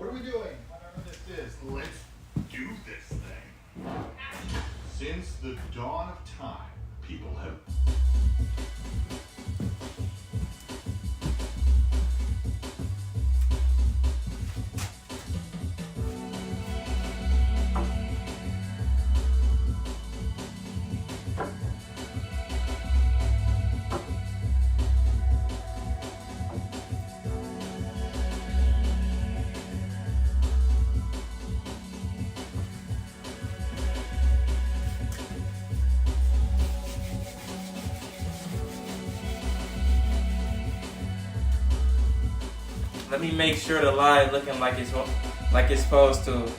What are we doing? Whatever this is, let's do this thing. Since the dawn of time, people have... Let me make sure the live looking like it's supposed to.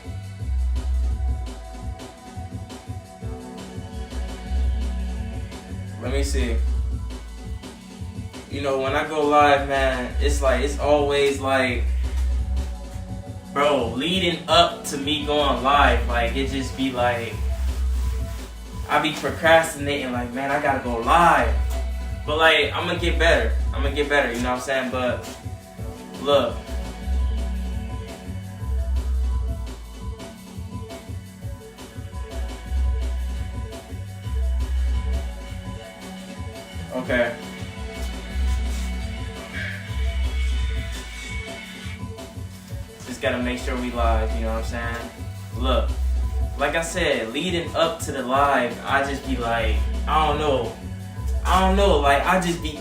Let me see. You know, when I go live, man, it's always like, bro, leading up to me going live, like it just be like, I be procrastinating, like, man, I gotta go live. But like, I'm gonna get better, you know what I'm saying? But look. Okay. Just gotta make sure we live, you know what I'm saying? Look, like I said, leading up to the live, I just be like, I don't know, like I just be,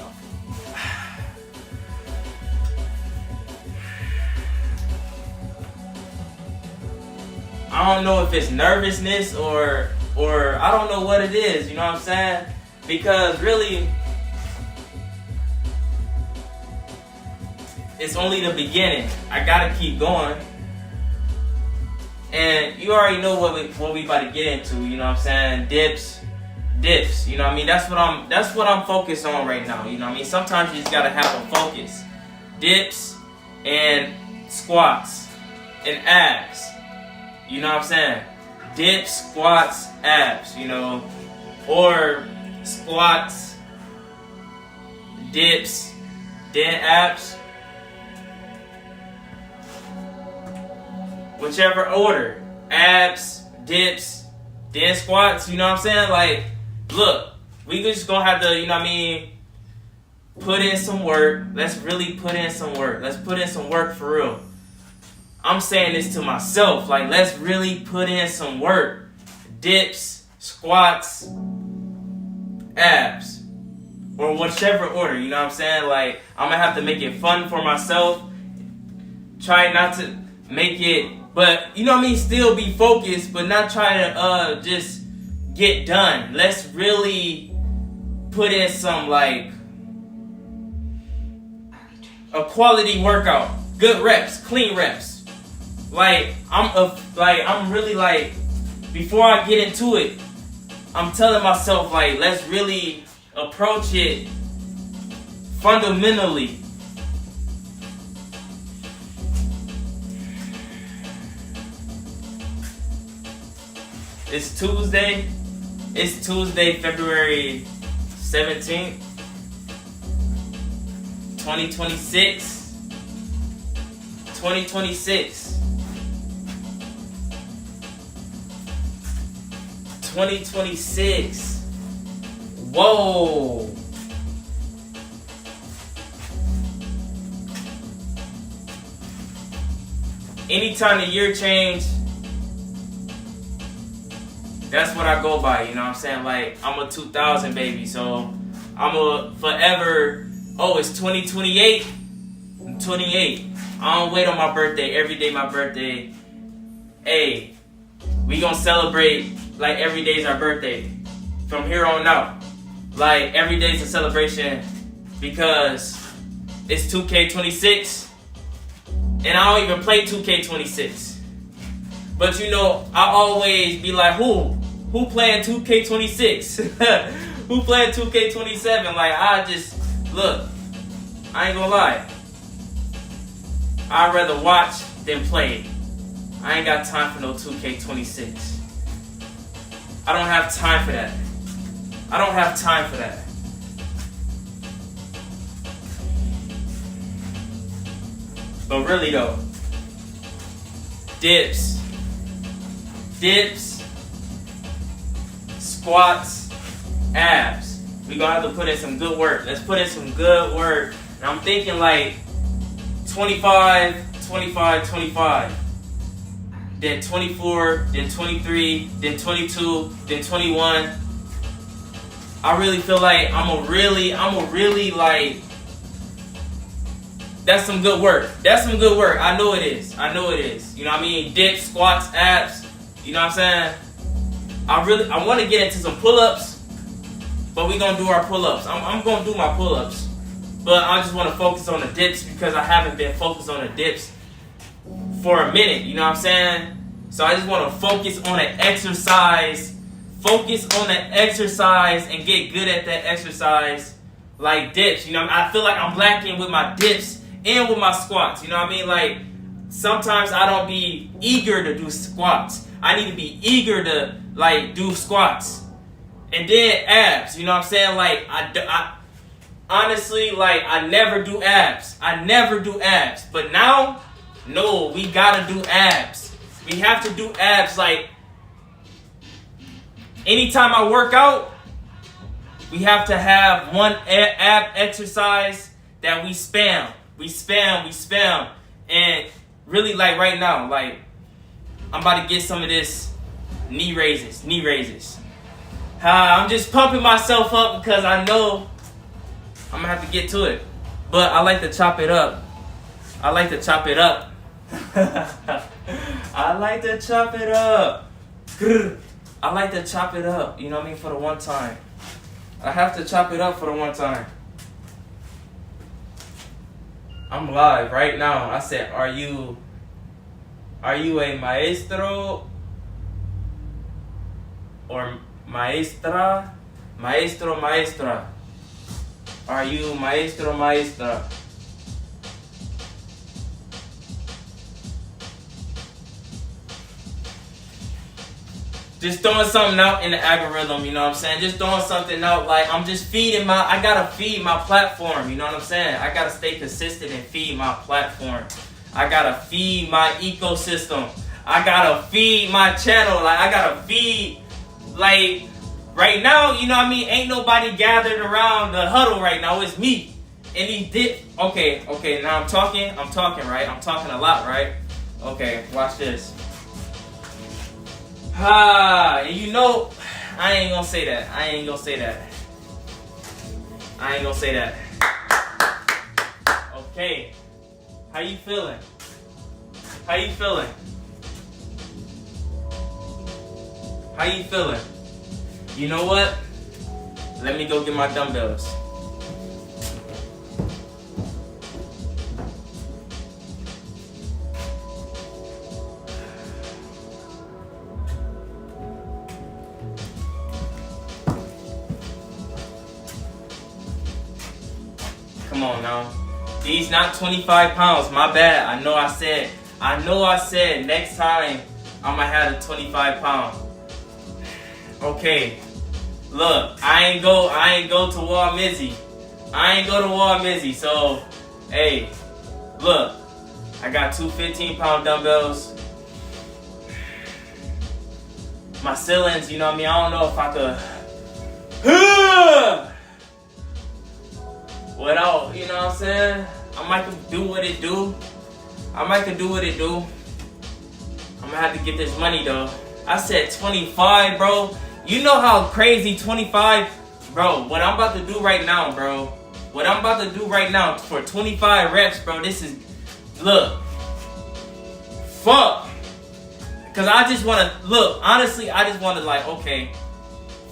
I don't know if it's nervousness or I don't know what it is, you know what I'm saying? Because really, it's only the beginning. I gotta keep going. And you already know what we about to get into, you know what I'm saying? Dips, you know what I mean? That's what I'm focused on right now, you know what I mean? Sometimes you just gotta have a focus. Dips and squats and abs. You know what I'm saying? Dips, squats, abs, you know, or squats, dips, then abs. Whichever order. Abs, dips, then squats, you know what I'm saying? Like, look, we just gonna have to, you know what I mean, put in some work. Let's really put in some work. Let's put in some work for real. I'm saying this to myself, like, let's really put in some work. Dips, squats, abs, or whichever order, you know what I'm saying? Like, I'm gonna have to make it fun for myself. Try not to make it, but, you know what I mean, still be focused, but not try to just get done. Let's really put in some, like, a quality workout. Good reps, clean reps. Like, I'm really like, before I get into it, I'm telling myself, like, let's really approach it fundamentally. It's Tuesday, February 17th, 2026. 2026. Whoa. Anytime the year change, that's what I go by, you know what I'm saying? Like, I'm a 2000 baby, so I'm a forever, it's 2028. I'm 28. I don't wait on my birthday. Every day my birthday. Hey, we gonna celebrate like every day's our birthday from here on out. Like, every day's a celebration because it's 2K26 and I don't even play 2K26. But you know, I always be like, who playing 2K26? Who playing 2K27? Like, look, I ain't gonna lie. I'd rather watch than play. I ain't got time for no 2K26. I don't have time for that. But really though, dips, squats, abs. We're gonna have to put in some good work. Let's put in some good work. And I'm thinking like 25, 25, 25. Then 24, then 23, then 22, then 21. I really feel like I'm a really like, that's some good work. That's some good work. I know it is. I know it is. You know what I mean? Dips, squats, abs. You know what I'm saying? I want to get into some pull-ups, but we're going to do our pull-ups. I'm going to do my pull-ups, but I just want to focus on the dips because I haven't been focused on the dips for a minute. You know what I'm saying? So I just want to focus on the exercise. Focus on the exercise and get good at that exercise like dips. You know, I feel like I'm lacking with my dips and with my squats. You know what I mean? Like, sometimes I don't be eager to do squats. I need to be eager to, like, do squats. And then abs. You know what I'm saying? Like, I honestly, like, I never do abs. I never do abs. But now, no, we gotta do abs. We have to do abs. Like, anytime I work out, we have to have one ab exercise that we spam. We spam. And really, like right now, like, I'm about to get some of this knee raises. I'm just pumping myself up because I know I'm going to have to get to it. But I like to chop it up. I like to chop it up. I like to chop it up. I like to chop it up, you know what I mean, for the one time. I have to chop it up for the one time. I'm live right now. I said, are you a maestro or maestra? Maestro, maestra. Are you maestro, maestra? Just throwing something out in the algorithm, you know what I'm saying? Just throwing something out, like, I'm just feeding I gotta feed my platform, you know what I'm saying? I gotta stay consistent and feed my platform. I gotta feed my ecosystem. I gotta feed my channel. Like, I gotta feed, like, right now, you know what I mean? Ain't nobody gathered around the huddle right now. It's me. And he did, okay, now I'm talking, right? I'm talking a lot, right? Okay, watch this. And you know, I ain't gonna say that. Okay. How you feeling? You know what? Let me go get my dumbbells. Come on now. These not 25 pounds. My bad. I know I said next time I'm gonna have a 25 pound. Okay. Look, I ain't go to Wall Mizzy. So, hey, look. I got two 15-pound dumbbells. My ceilings, you know what I mean? I don't know if I could without, you know what I'm saying? I might could do what it do. I'm gonna have to get this money though. I said 25, bro. You know how crazy 25, bro. What I'm about to do right now, for 25 reps, bro. This is, look, fuck. Cause I just wanna, look, honestly, I just wanna, like, okay,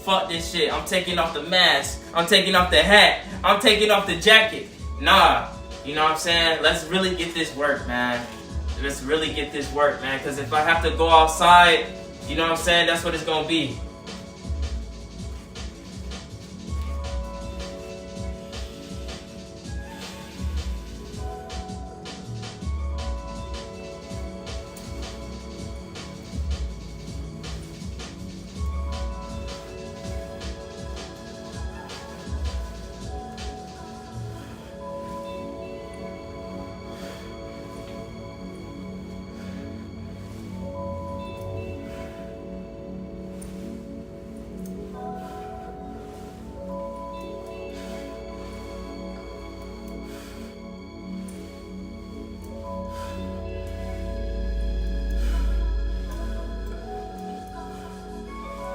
fuck this shit. I'm taking off the mask. I'm taking off the hat. I'm taking off the jacket. Nah, you know what I'm saying? Let's really get this work, man. Cause if I have to go outside, you know what I'm saying? That's what it's gonna be.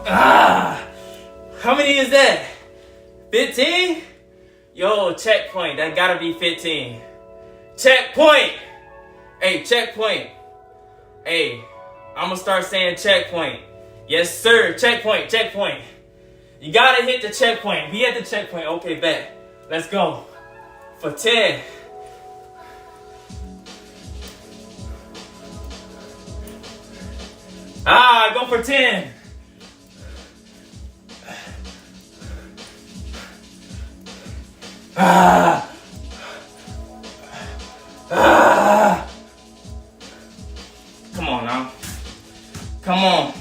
How many is that? 15? Yo, checkpoint. That gotta be 15. Checkpoint. Hey, checkpoint. Hey, I'm gonna start saying checkpoint. Yes, sir. Checkpoint, checkpoint. You gotta hit the checkpoint. Be at the checkpoint. Okay, bet. Let's go. For 10. Go for 10. Come on now. Come on.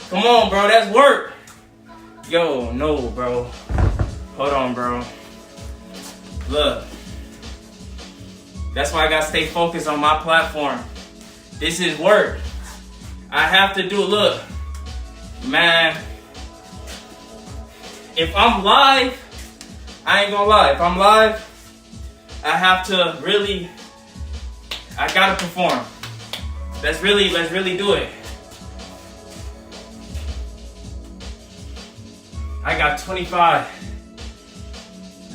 Come on, bro. That's work. Yo, no, bro. Hold on, bro. Look. That's why I gotta stay focused on my platform. This is work. I have to do, look. Man. If I'm live, I ain't gonna lie. If I'm live, I have to really, I gotta perform. Let's really do it. I got 25.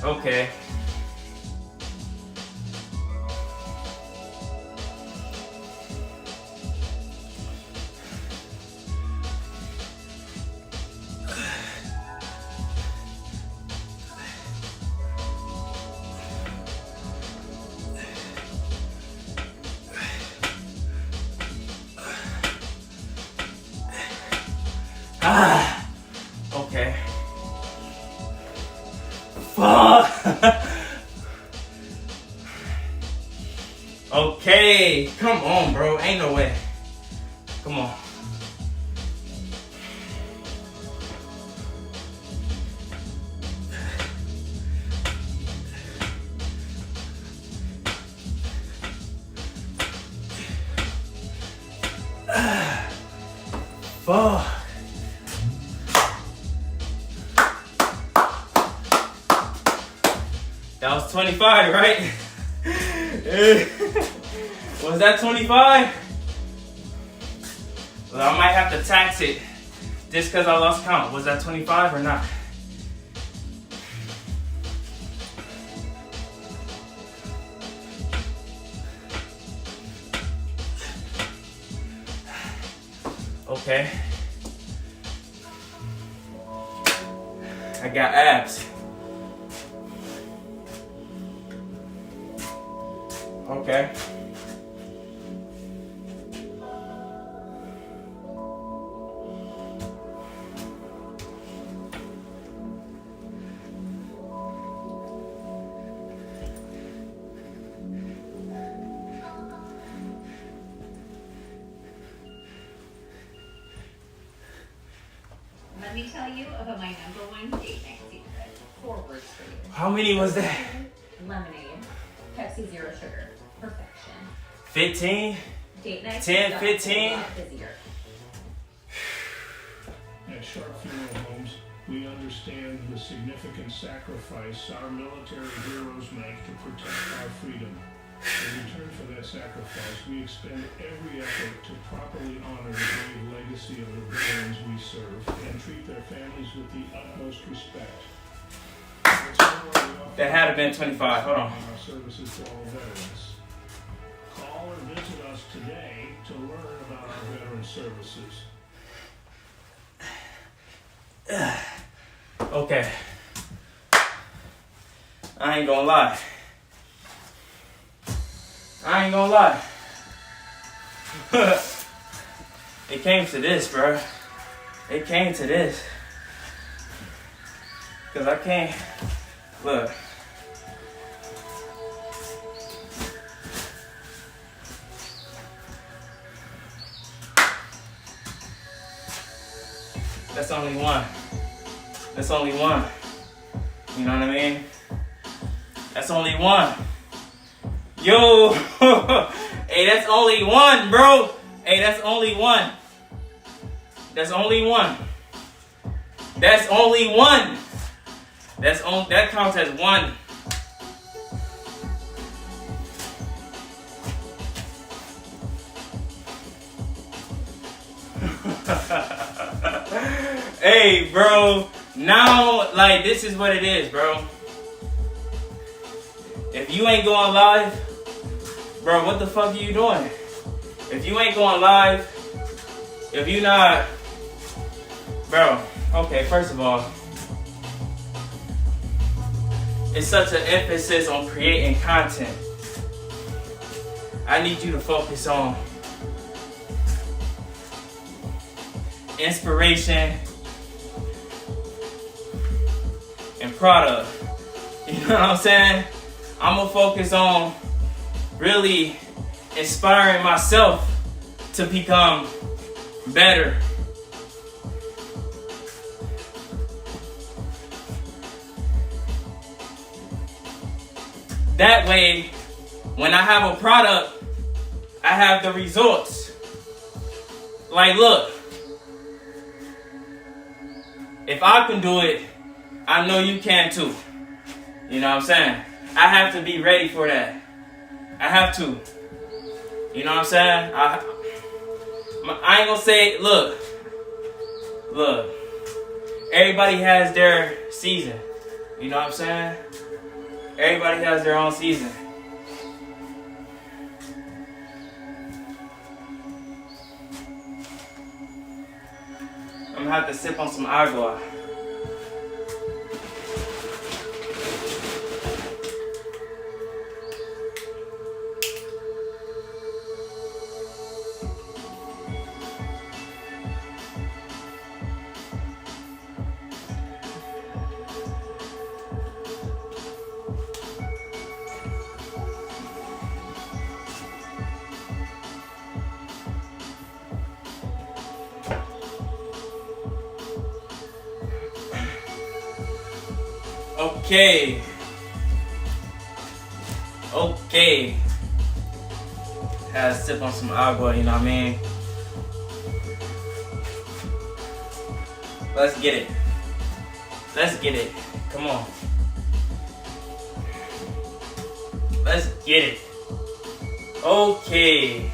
Okay. Okay. Fuck. Okay, come on, bro. Ain't no way. Come on. Fuck. That was 25, right? Was that 25? Well, I might have to tax it just because I lost count. Was that 25 or not? Okay. I got abs. Okay. Let me tell you about my #1 date night secret. 4 words for you. How many was that? Lemonade. Pepsi Zero Sugar. Perfection. 15? Date night. 10, 15? Busier. At Sharp Funeral Homes, we understand the significant sacrifice our military heroes make to protect our freedom. In return for that sacrifice, we expend every effort to properly honor the brave legacy of the veterans we serve and treat their families with the utmost respect. That had to been 25. Hold on. Our services to all veterans. Call or visit us today to learn about our veteran services. Okay. I ain't gonna lie. It came to this, bro. It came to this. Cause I can't. Look. That's only one. That's only one. You know what I mean? That's only one. Yo! Hey, that's only one, bro. Hey, that's only one. That's only one. That's only one. That counts as one. Hey, bro. Now, like, this is what it is, bro. If you ain't going live, bro, what the fuck are you doing? If you ain't going live, if you not, bro, okay, first of all, it's such an emphasis on creating content. I need you to focus on inspiration and product. You know what I'm saying? I'm gonna focus on really inspiring myself to become better. That way, when I have a product, I have the results. Like, look, if I can do it, I know you can too. You know what I'm saying? I have to be ready for that. I have to. You know what I'm saying? I ain't gonna say, look, everybody has their season. You know what I'm saying? Everybody has their own season. I'm gonna have to sip on some agua. Okay. Had to sip on some agua, you know what I mean? Let's get it. Let's get it. Come on. Let's get it. Okay.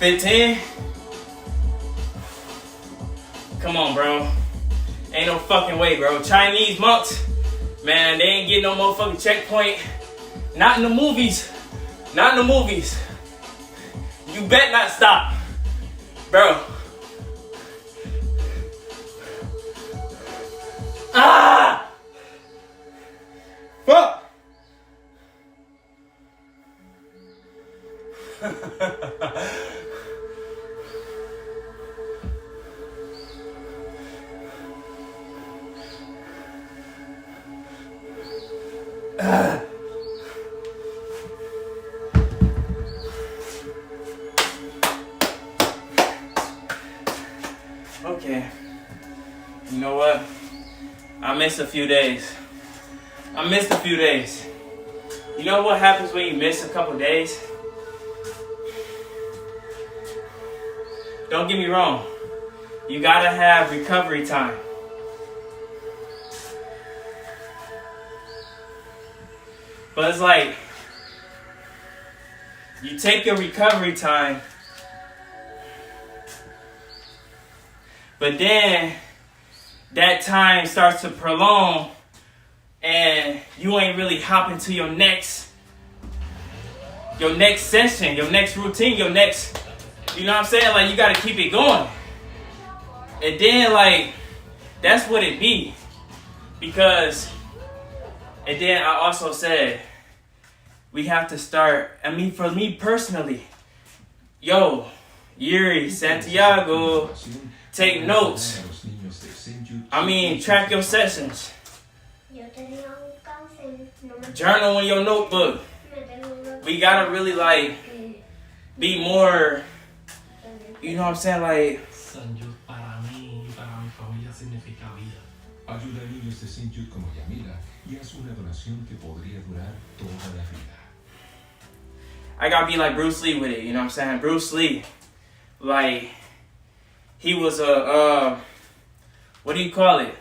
$15? Come on, bro. Ain't no fucking way, bro. Chinese monks, man, they ain't getting no motherfucking checkpoint. Not in the movies. Not in the movies. You bet not stop. Bro. Ah! Fuck! Okay. You know what? I missed a few days. You know what happens when you miss a couple days? Don't get me wrong. You gotta have recovery time. But it's like, you take your recovery time, but then that time starts to prolong and you ain't really hopping to your next session, your next routine, you know what I'm saying? Like, you gotta keep it going. And then, like, that's what it be. Because, and then I also said, we have to start, for me personally, yo, Yuri, Santiago, take notes. I mean, track your sessions. Yo tenía un cáncer, no me Journal in your notebook. We gotta really like be more, you know what I'm saying? Like, Sanjut para mí y para mi familia significa vida. Ayuda a niños de St. Jude como Yamila y haz una donación que podría durar toda la vida. I gotta be like Bruce Lee with it, you know what I'm saying? Bruce Lee, like, he was a, what do you call it?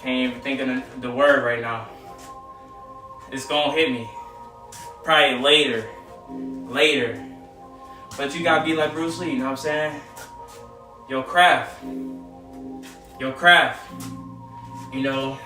Can't even think of the word right now. It's gonna hit me. Probably later. But you gotta be like Bruce Lee, you know what I'm saying? Your craft. You know.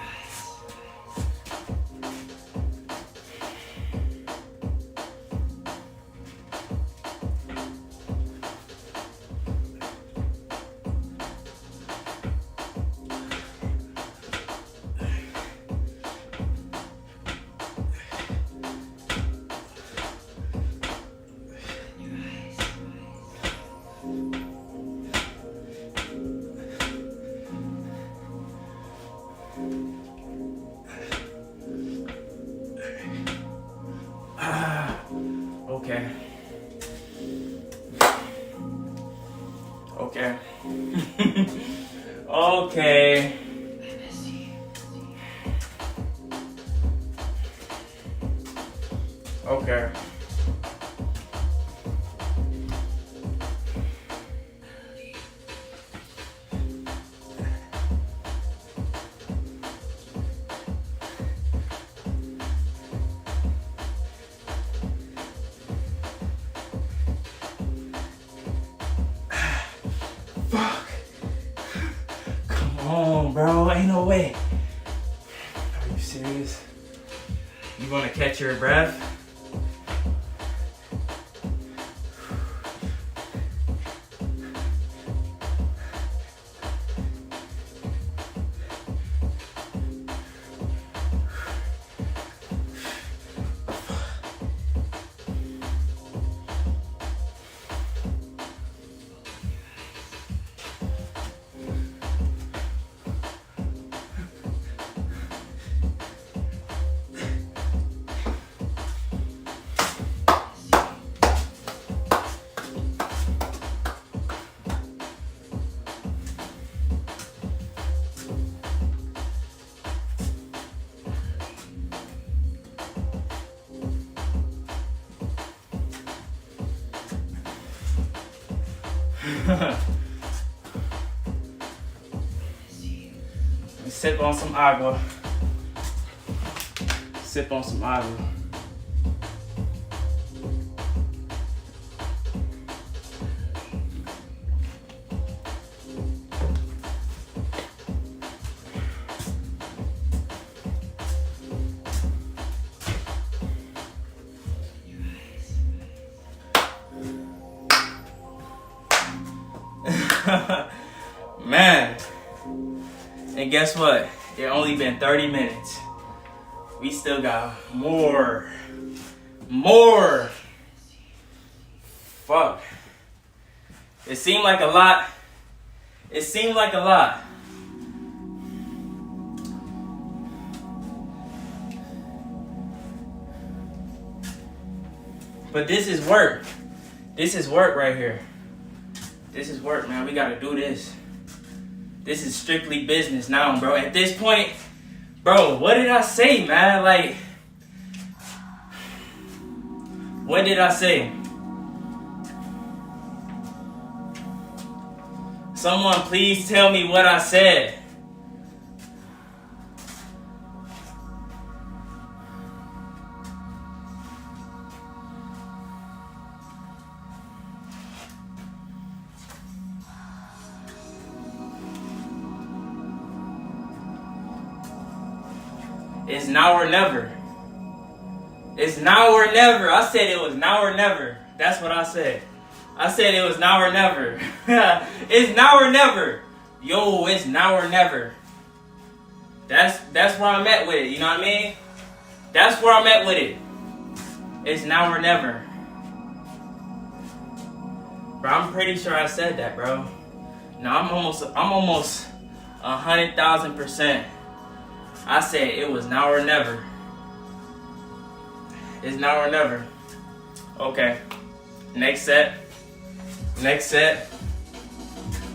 Okay. Okay. Okay. Fuck. Come on, bro. Ain't no way. Are you serious? You gonna catch your breath? Sip on some agua. Sip on some agua. Man, and guess what? It only been 30 minutes. We still got more. Fuck. It seemed like a lot. But this is work. This is work right here. This is work, man. We gotta do this. This is strictly business now, bro. At this point, bro, what did I say, man? Like, what did I say? Someone please tell me what I said. It's now or never. It's now or never. I said it was now or never. That's what I said. I said it was now or never. It's now or never. Yo, it's now or never. That's where I'm at with it. You know what I mean? That's where I'm at with it. It's now or never. Bro, I'm pretty sure I said that, bro. No, I'm almost 100,000%. I said it was now or never. It's now or never. Okay. Next set. Next set.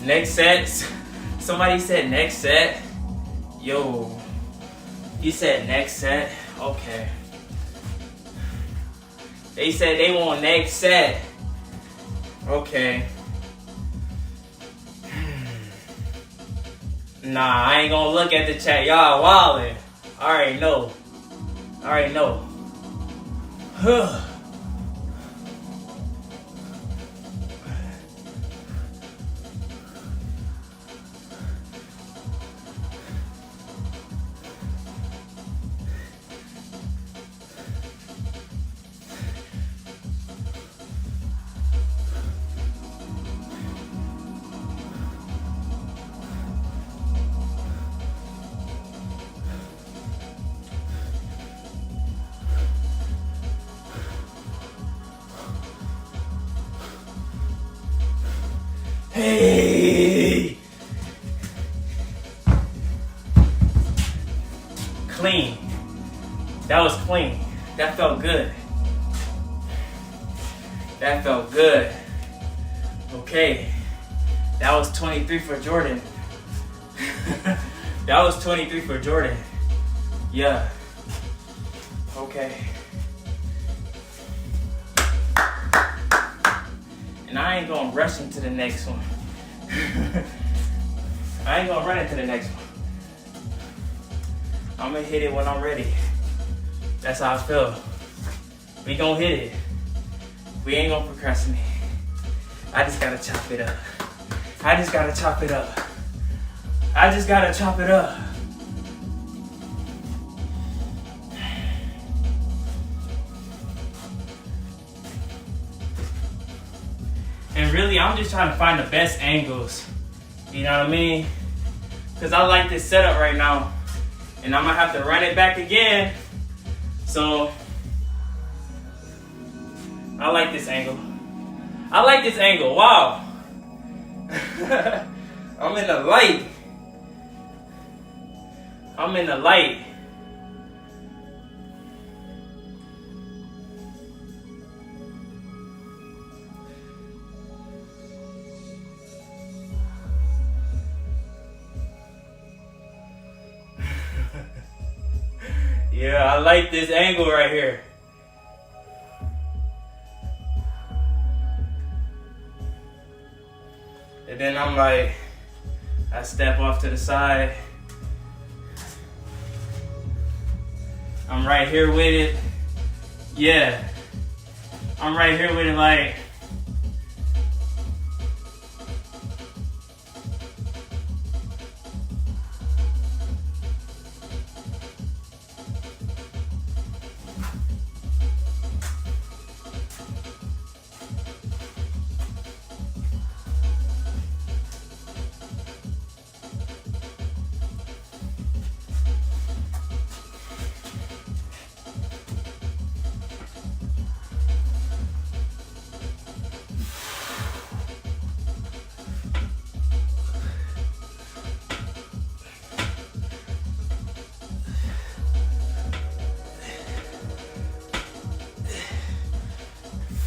Next set. Somebody said next set. Yo. You said next set. Okay. They said they want next set. Okay. Nah, I ain't gonna look at the chat. Y'all wildin'. I already know. I already know. Hey! Clean. That was clean. That felt good. That felt good. Okay. That was 23 for Jordan. That was 23 for Jordan. Yeah. Okay. And I ain't gonna rush into the next one. I ain't gonna run into the next one. I'm gonna hit it when I'm ready. That's how I feel. We gonna hit it. We ain't gonna procrastinate. I just gotta chop it up. I just gotta chop it up. I just gotta chop it up. And really, I'm just trying to find the best angles. You know what I mean? Because I like this setup right now. And I'm going to have to run it back again. So, I like this angle. I like this angle. Wow. I'm in the light. I'm in the light. Yeah, I like this angle right here. And then I'm like, I step off to the side. I'm right here with it. Yeah. I'm right here with it like.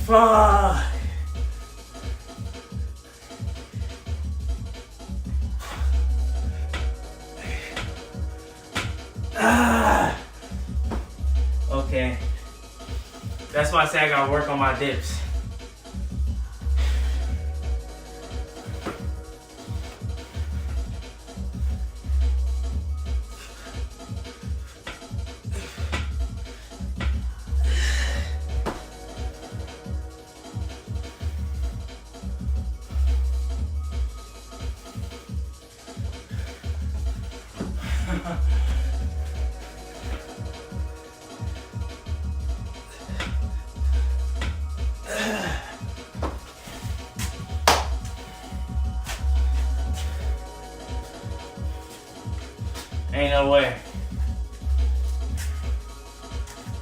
Fuck. Okay. That's why I say I gotta work on my dips. Ain't no way.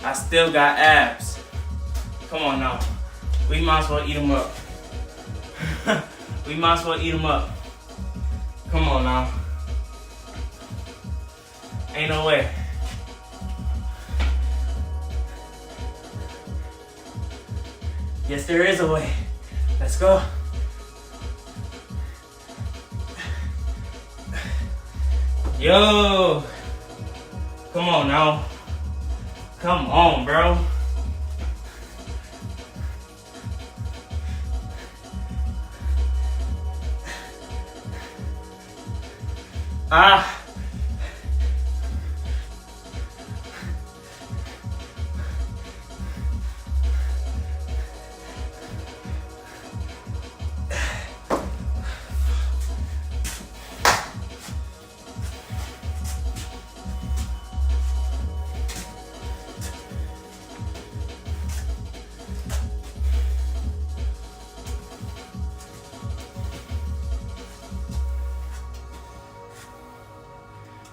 I still got abs. Come on now. We might as well eat them up. We might as well eat them up. Come on now. Ain't no way. Yes, there is a way. Let's go. Yo. Come on now. Come on, bro. Ah.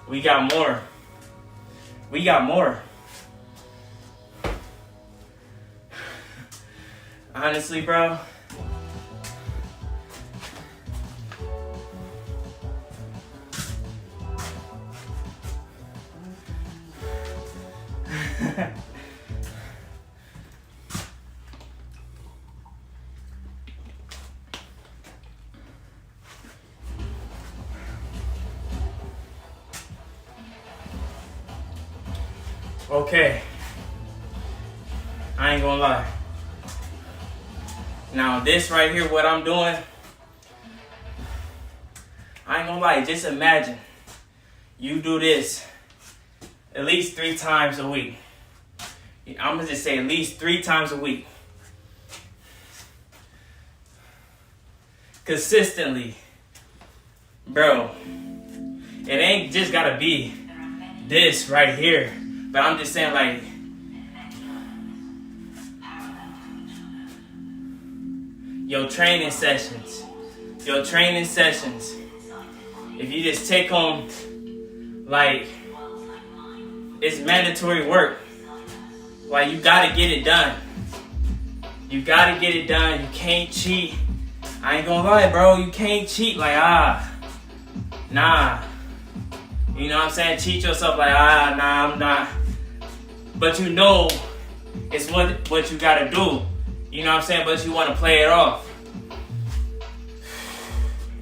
We got more. We got more. Honestly, bro. Okay, I ain't gonna lie. Now this right here, what I'm doing, I ain't gonna lie, just imagine you do this at least 3 times a week. I'm gonna just say at least 3 times a week. Consistently. Bro, it ain't just gotta be this right here. But I'm just saying, like, your training sessions, if you just take them, like, it's mandatory work. Like, you gotta get it done. You gotta get it done. You can't cheat. I ain't gonna lie, bro. You can't cheat. Like, nah. You know what I'm saying? Cheat yourself like, nah, I'm not. But you know it's what you gotta do. You know what I'm saying? But you wanna play it off.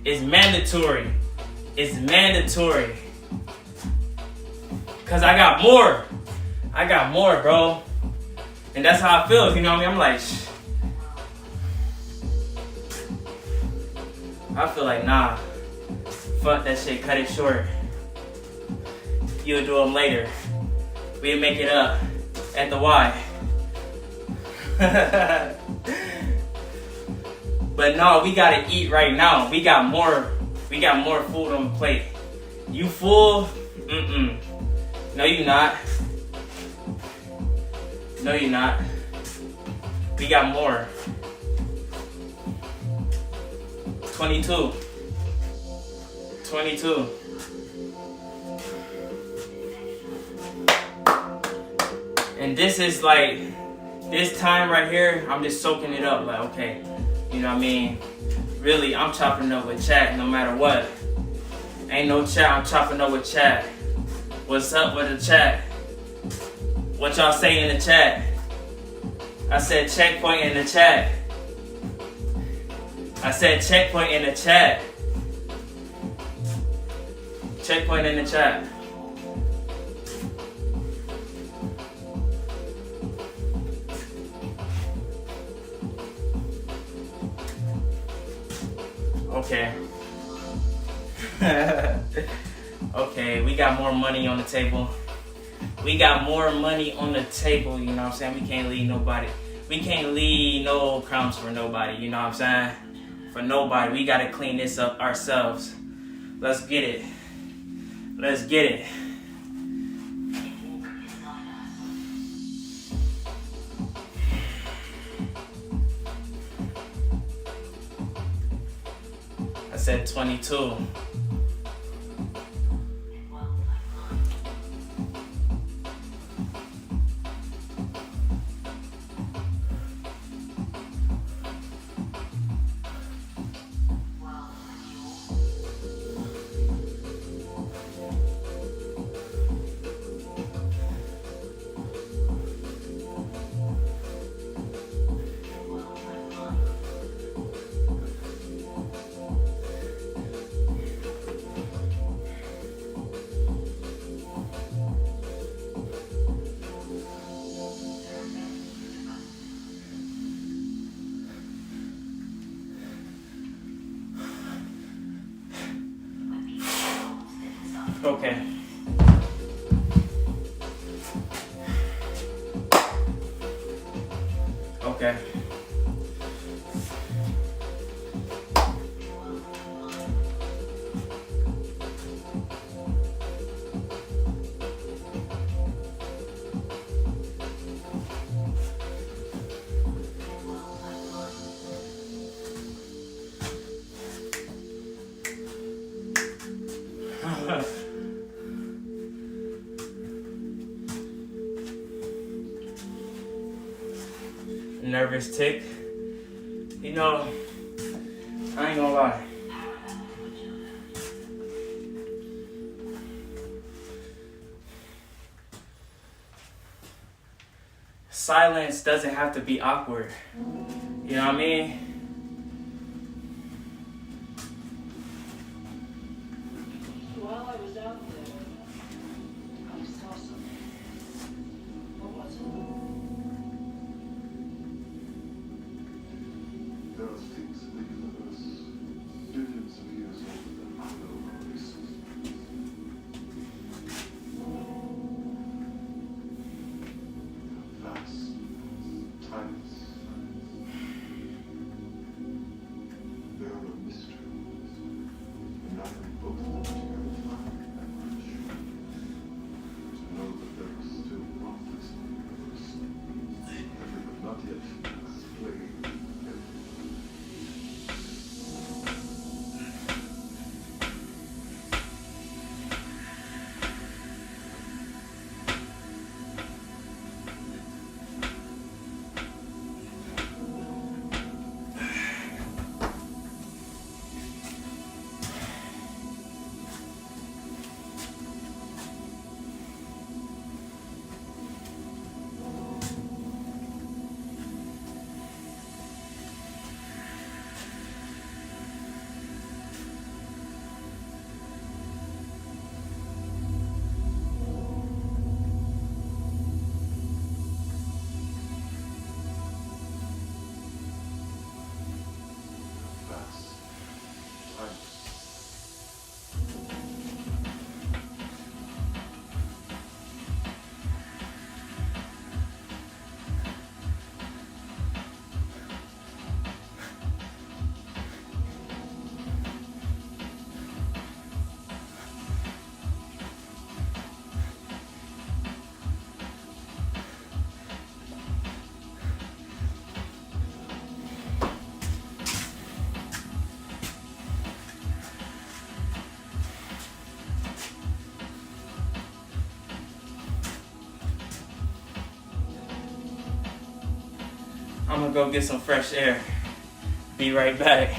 It's mandatory. It's mandatory. Cause I got more. I got more, bro. And that's how I feel, you know what I mean? I'm like, I feel like, nah. Fuck that shit, cut it short. You'll do them later. We'll make it up at the Y. But no, we gotta eat right now. We got more food on the plate. You full? No, you not. No, you're not. We got more. 22. And this is like, this time right here, I'm just soaking it up. Like, okay, you know what I mean? Really, I'm chopping up with chat no matter what. Ain't no chat, I'm chopping up with chat. What's up with the chat? What y'all say in the chat? I said checkpoint in the chat. I said checkpoint in the chat. Checkpoint in the chat. Okay. Okay, we got more money on the table. We got more money on the table, you know what I'm saying? We can't leave nobody. We can't leave no crumbs for nobody, you know what I'm saying? For nobody. We gotta clean this up ourselves. Let's get it. Let's get it. I said 22. Okay. Okay. Nervous tick. You know, I ain't gonna lie. Silence doesn't have to be awkward. You know what I mean? While I was out there, I saw something. What was it? There are things in the universe billions of years older than our race. Vast, timeless. They are a mystery. And I can both of them together find and rich. To know that there is still wonders in the universe that we have not yet explained. Vast, timeless. I'm gonna go get some fresh air. Be right back.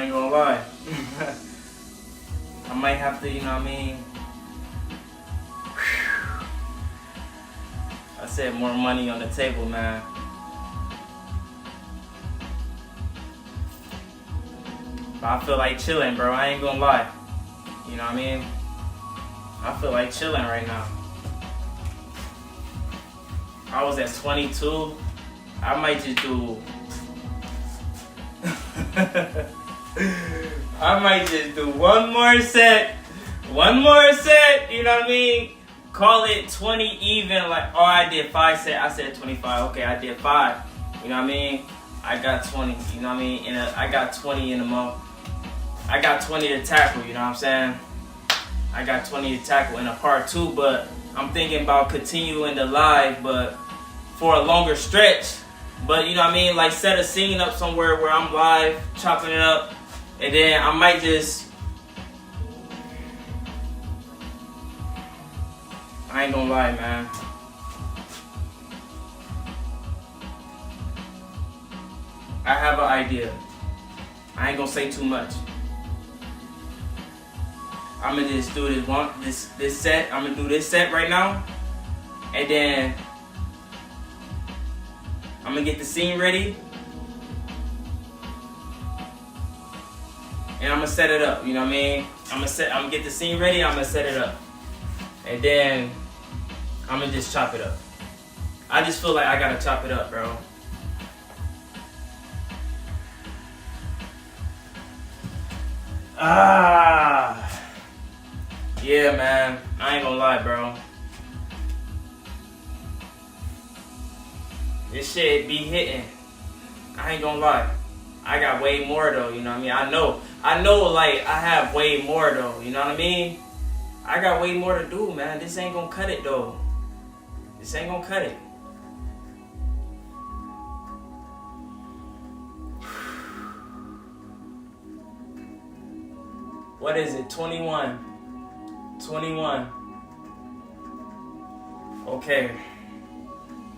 I ain't gonna lie. I might have to, you know what I mean? I said more money on the table, man. But I feel like chilling, bro. I ain't gonna lie. You know what I mean? I feel like chilling right now. I was at 22. I might just do... I might just do one more set. One more set, you know what I mean? Call it 20 even, like, oh, I did 5 sets. I said 25. Okay, I did 5. You know what I mean? I got 20, you know what I mean? I got 20 in a month. I got 20 to tackle, you know what I'm saying? I got 20 to tackle in a part 2, but I'm thinking about continuing the live, but for a longer stretch. But you know what I mean? Like set a scene up somewhere where I'm live, chopping it up, and then I might just... I ain't gonna lie, man. I have an idea. I ain't gonna say too much. I'm gonna just do this set. I'm gonna do this set right now, and then I'm gonna get the scene ready, and I'm gonna set it up. You know what I mean? I'm gonna get the scene ready. I'm gonna set it up, and then I'm gonna just chop it up. I just feel like I gotta chop it up, bro. Yeah, man. I ain't gonna lie, bro. This shit be hitting. I ain't gonna lie. I got way more though, you know what I mean? I know like I have way more though, you know what I mean? I got way more to do, man. This ain't gonna cut it though. This ain't gonna cut it. What is it? 21. 21. Okay.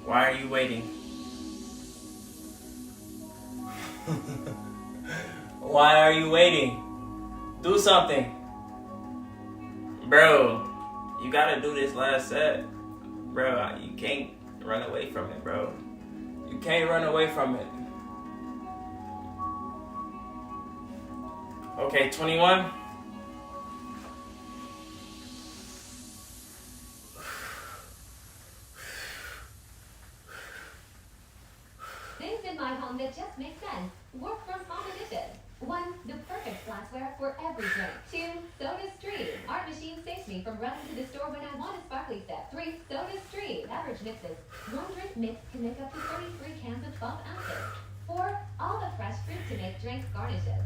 Why are you waiting? Why are you waiting? Do something. Bro, you gotta do this last set. Bro, you can't run away from it, bro. You can't run away from it. Okay, 21. Things in my home that just make sense. Work from home edition. 1. The perfect glassware for every drink. 2. Soda Stream. Art machine saves me from running to the store when I want a sparkly set. 3. Soda Stream. Average mixes. 1 drink mix can make up to 33 cans of 12 ounces. 4. All the fresh fruit to make drink garnishes.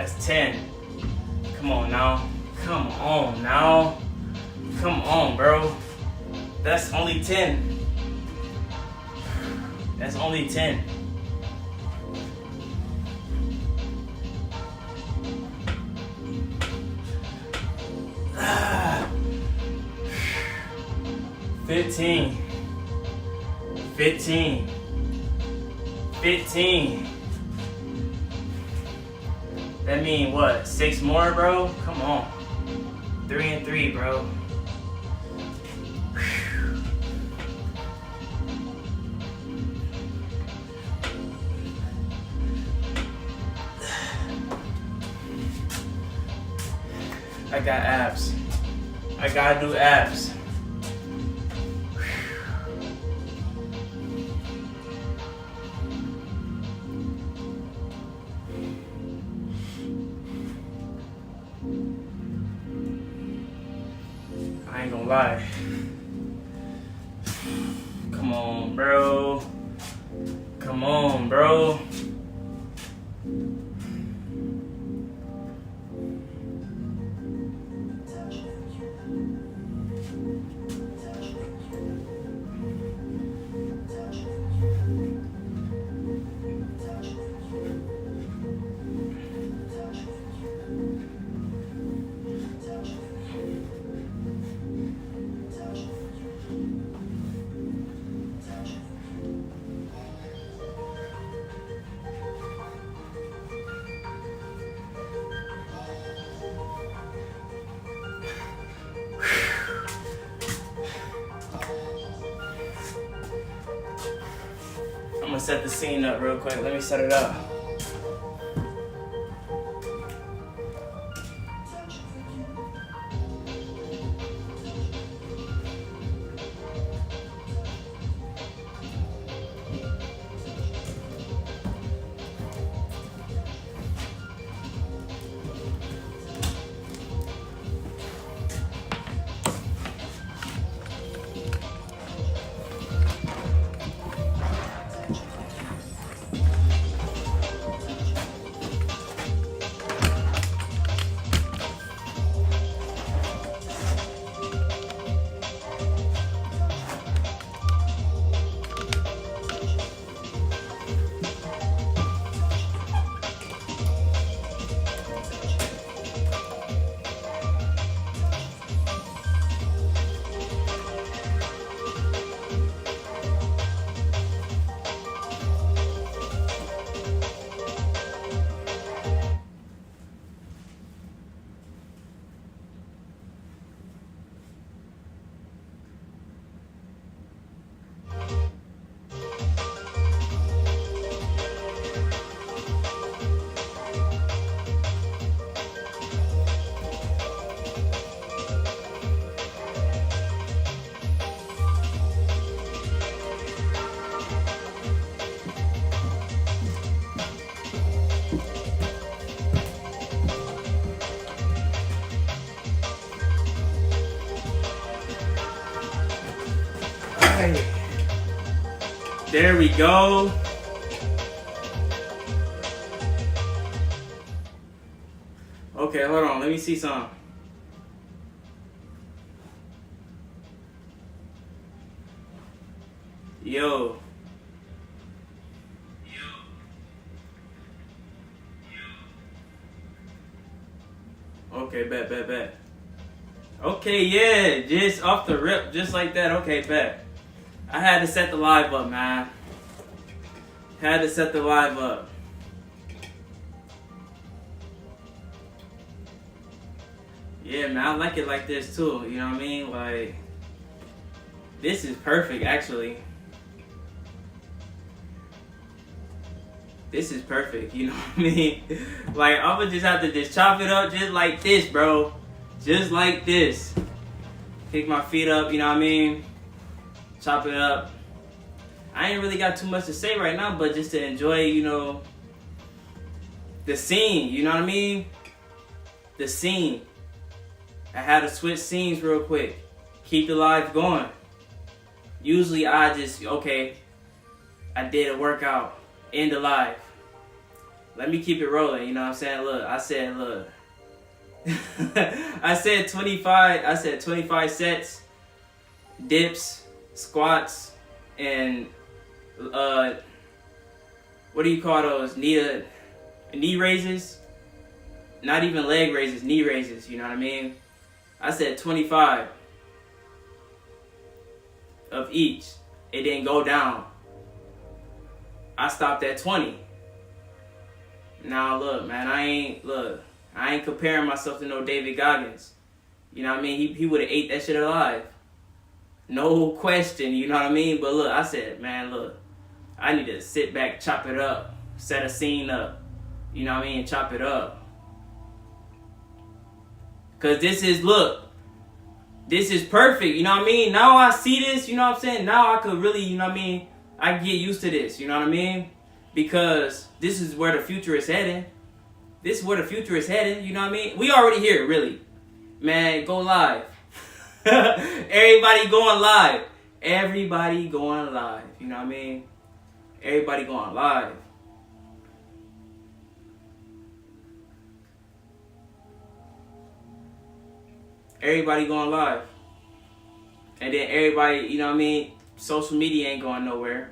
That's 10. Come on now. Come on now. Come on, bro. That's only 10. That's only 10. Ah. 15. 15. 15. That mean what? 6 more, bro? Come on. 3 and 3, bro. I got abs. I gotta do abs. I ain't gonna lie. Come on, bro. Come on, bro. I'm gonna set the scene up real quick. Let me set it up. There we go. Okay, hold on. Let me see some. Yo. Okay, bet. Okay, yeah, just off the rip, just like that. Okay, bet. I had to set the live up, man. Had to set the live up. Yeah, man, I like it like this too. You know what I mean? Like, this is perfect, actually. This is perfect, you know what I mean? Like, I'm gonna just have to just chop it up just like this, bro. Just like this. Pick my feet up, you know what I mean? Chop it up. I ain't really got too much to say right now, but just to enjoy, you know, the scene, you know what I mean? The scene. I had to switch scenes real quick. Keep the live going. Usually I just, okay, I did a workout, end the live. let me keep it rolling. You know what I'm saying? Look, I said 25 sets, dips, squats, and what do you call those? Knee raises? Not even leg raises, knee raises, you know what I mean? I said 25 of each. It didn't go down. I stopped at 20. Now look, man, I ain't comparing myself to no David Goggins. You know what I mean? He would have ate that shit alive. No question, you know what I mean? But look, I said, man, look, I need to sit back, chop it up, set a scene up. You know what I mean? Chop it up. Cause this is perfect, you know what I mean? Now I see this, you know what I'm saying? Now I could really, you know what I mean? I can get used to this, you know what I mean? Because this is where the future is heading. This is where the future is heading, you know what I mean? We already here, really. Man, go live. Everybody going live. Everybody going live, you know what I mean? Everybody going live. Everybody going live. And then everybody, you know what I mean? Social media ain't going nowhere.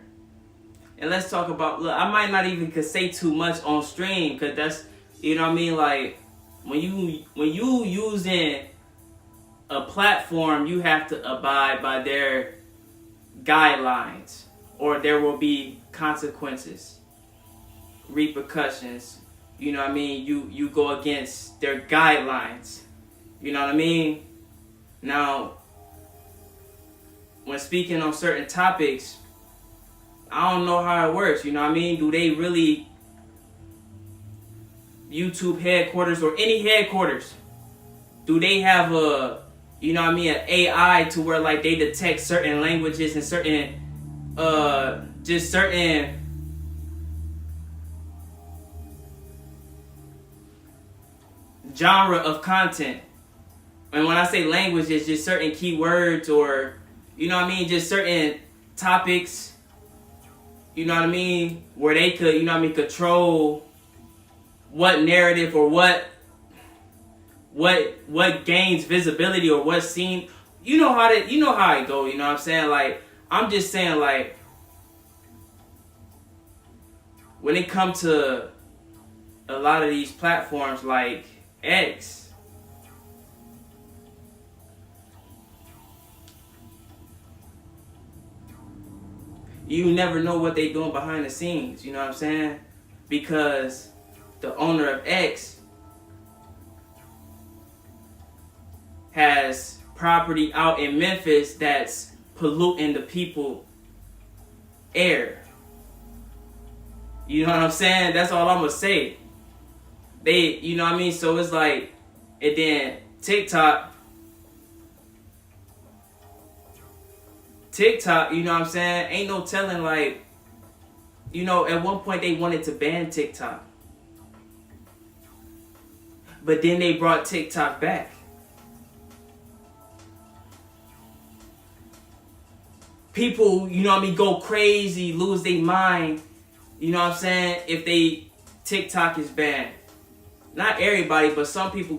And let's talk about, look, I might not even could say too much on stream, because that's, you know what I mean? Like, when you using a platform, you have to abide by their guidelines, or there will be consequences, repercussions. You know what I mean? You go against their guidelines. You know what I mean? Now, when speaking on certain topics, I don't know how it works. You know what I mean? Do they really, YouTube headquarters or any headquarters, do they have a, you know what I mean, an AI to where like they detect certain languages and certain, just certain genre of content? And when I say language, it's just certain keywords, or, you know what I mean, just certain topics, you know what I mean, where they could, you know what I mean, control what narrative or what gains visibility or what scene. You know how it go, you know what I'm saying? Like, I'm just saying, like, when it comes to a lot of these platforms like X, you never know what they doing behind the scenes, you know what I'm saying? Because the owner of X has property out in Memphis that's polluting the people air. You know what I'm saying? That's all I'm gonna say. They, you know what I mean? So it's like, and then TikTok, you know what I'm saying? Ain't no telling, like, you know, at one point they wanted to ban TikTok. But then they brought TikTok back. People, you know what I mean, go crazy, lose their mind, you know what I'm saying, if TikTok is banned. Not everybody, but some people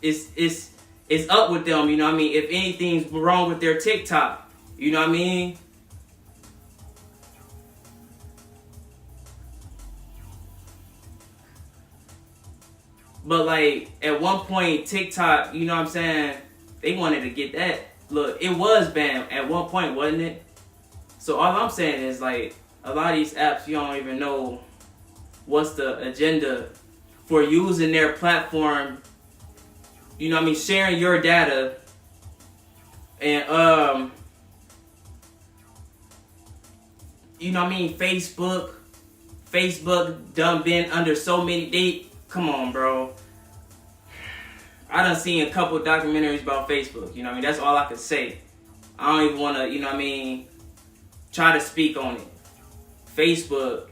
it's up with them, you know what I mean? If anything's wrong with their TikTok, you know what I mean? But like, at one point, TikTok, you know what I'm saying, they wanted to get that. Look, it was banned at one point, wasn't it? So all I'm saying is, like, a lot of these apps, you don't even know what's the agenda for using their platform. You know what I mean? Sharing your data. And, you know what I mean? Facebook done been under so many, come on, bro. I done seen a couple documentaries about Facebook. You know what I mean? That's all I can say. I don't even want to, you know what I mean, try to speak on it. Facebook.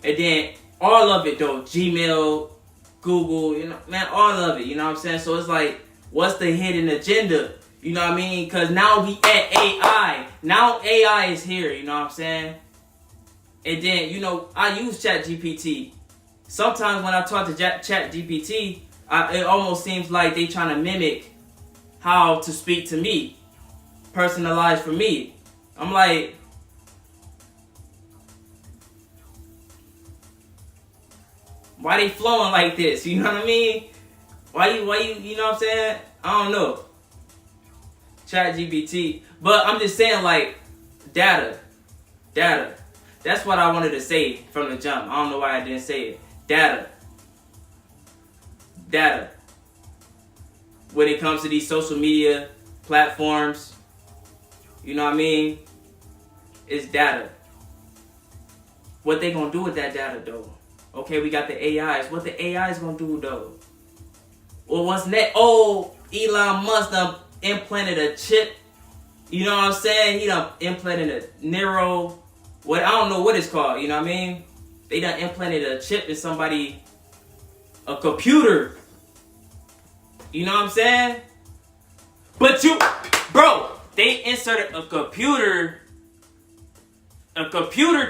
And then all of it, though. Gmail, Google, you know, man, all of it, you know what I'm saying? So it's like, what's the hidden agenda? You know what I mean? Because now we at AI. Now AI is here, you know what I'm saying? And then, you know, I use ChatGPT. sometimes when I talk to Chat GPT, it almost seems like they trying to mimic how to speak to me, personalized for me. I'm like, why they flowing like this? You know what I mean? Why you, you know what I'm saying? I don't know. Chat GPT. But I'm just saying, like, data. That's what I wanted to say from the jump. I don't know why I didn't say it. Data. When it comes to these social media platforms, you know what I mean? It's data. What they gonna do with that data, though? Okay, we got the AIs. What the AIs gonna do, though? Well, what's next? Oh, Elon Musk done implanted a chip. You know what I'm saying? He done implanted a neuro. What, I don't know what it's called. You know what I mean? They done implanted a chip in somebody, a computer. You know what I'm saying? But bro, they inserted a computer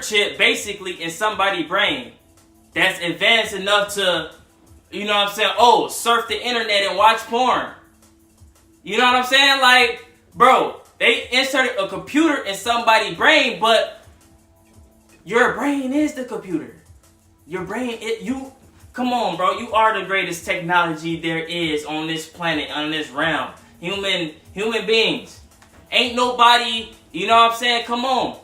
chip basically in somebody's brain that's advanced enough to, you know what I'm saying? Oh, surf the internet and watch porn. You know what I'm saying? Like, bro, they inserted a computer in somebody's brain, but your brain is the computer. Your brain, come on, bro. You are the greatest technology there is on this planet, on this realm. Human beings. Ain't nobody, you know what I'm saying? Come on.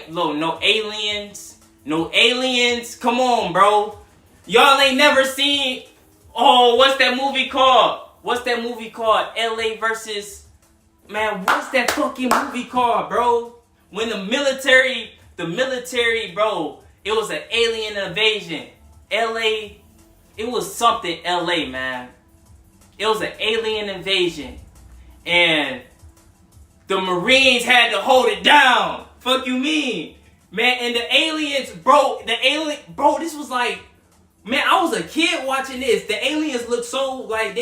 No aliens. No aliens. Come on, bro. Y'all ain't never seen, what's that movie called? LA versus, man, what's that fucking movie called, bro? When the military, bro, it was an alien invasion. LA, it was something LA, man. It was an alien invasion. And the Marines had to hold it down. Fuck you mean? Man, and the aliens, bro, this was like, man, I was a kid watching this. The aliens look so, like,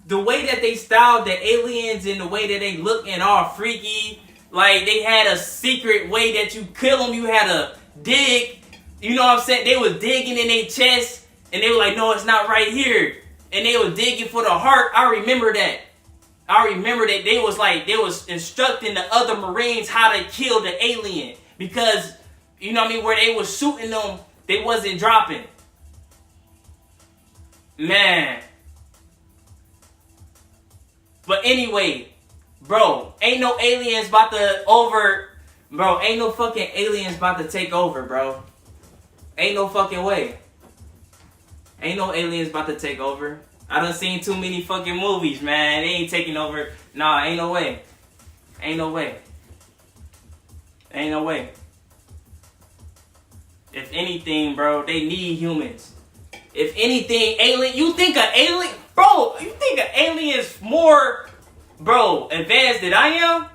the way that they styled the aliens and the way that they look and all freaky. Like, they had a secret way that you kill them. You had to dig. You know what I'm saying? They was digging in their chest. And they were like, no, it's not right here. And they were digging for the heart. I remember that. They was instructing the other Marines how to kill the alien. Because, you know what I mean, where they was shooting them, they wasn't dropping. Man. But anyway, bro, ain't no fucking aliens about to take over, bro. Ain't no fucking way. Ain't no aliens about to take over. I done seen too many fucking movies, man. They ain't taking over. Nah, ain't no way. Ain't no way. If anything, bro, they need humans. If anything, you think an alien is more, bro, advanced than I am?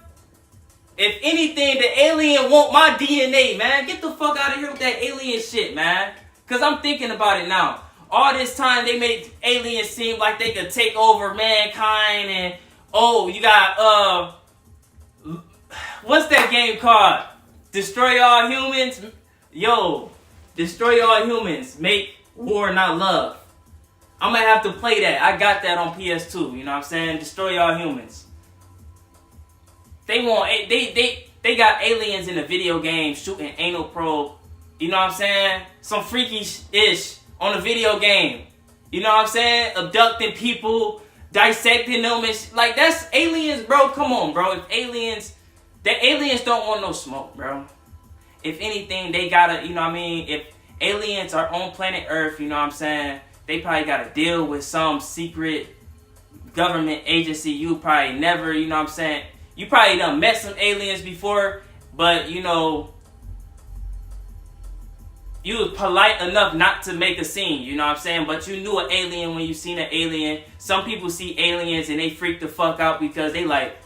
If anything, the alien want my DNA, man. Get the fuck out of here with that alien shit, man. Because I'm thinking about it now. All this time, they made aliens seem like they could take over mankind. And, you got, what's that game called? Destroy All Humans? Yo, Destroy All Humans. Make war, not love. I'm going to have to play that. I got that on PS2. You know what I'm saying? Destroy All Humans. They got aliens in the video game shooting anal probe. You know what I'm saying? Some freaky-ish on the video game. You know what I'm saying? Abducting people, dissecting them. Like, that's aliens, bro. Come on, bro. The aliens don't want no smoke, bro. If anything, they gotta, you know what I mean? If aliens are on planet Earth, you know what I'm saying? They probably gotta deal with some secret government agency you probably never, you know what I'm saying? You probably done met some aliens before, but, you know, you was polite enough not to make a scene, you know what I'm saying? But you knew an alien when you seen an alien. Some people see aliens and they freak the fuck out because they like,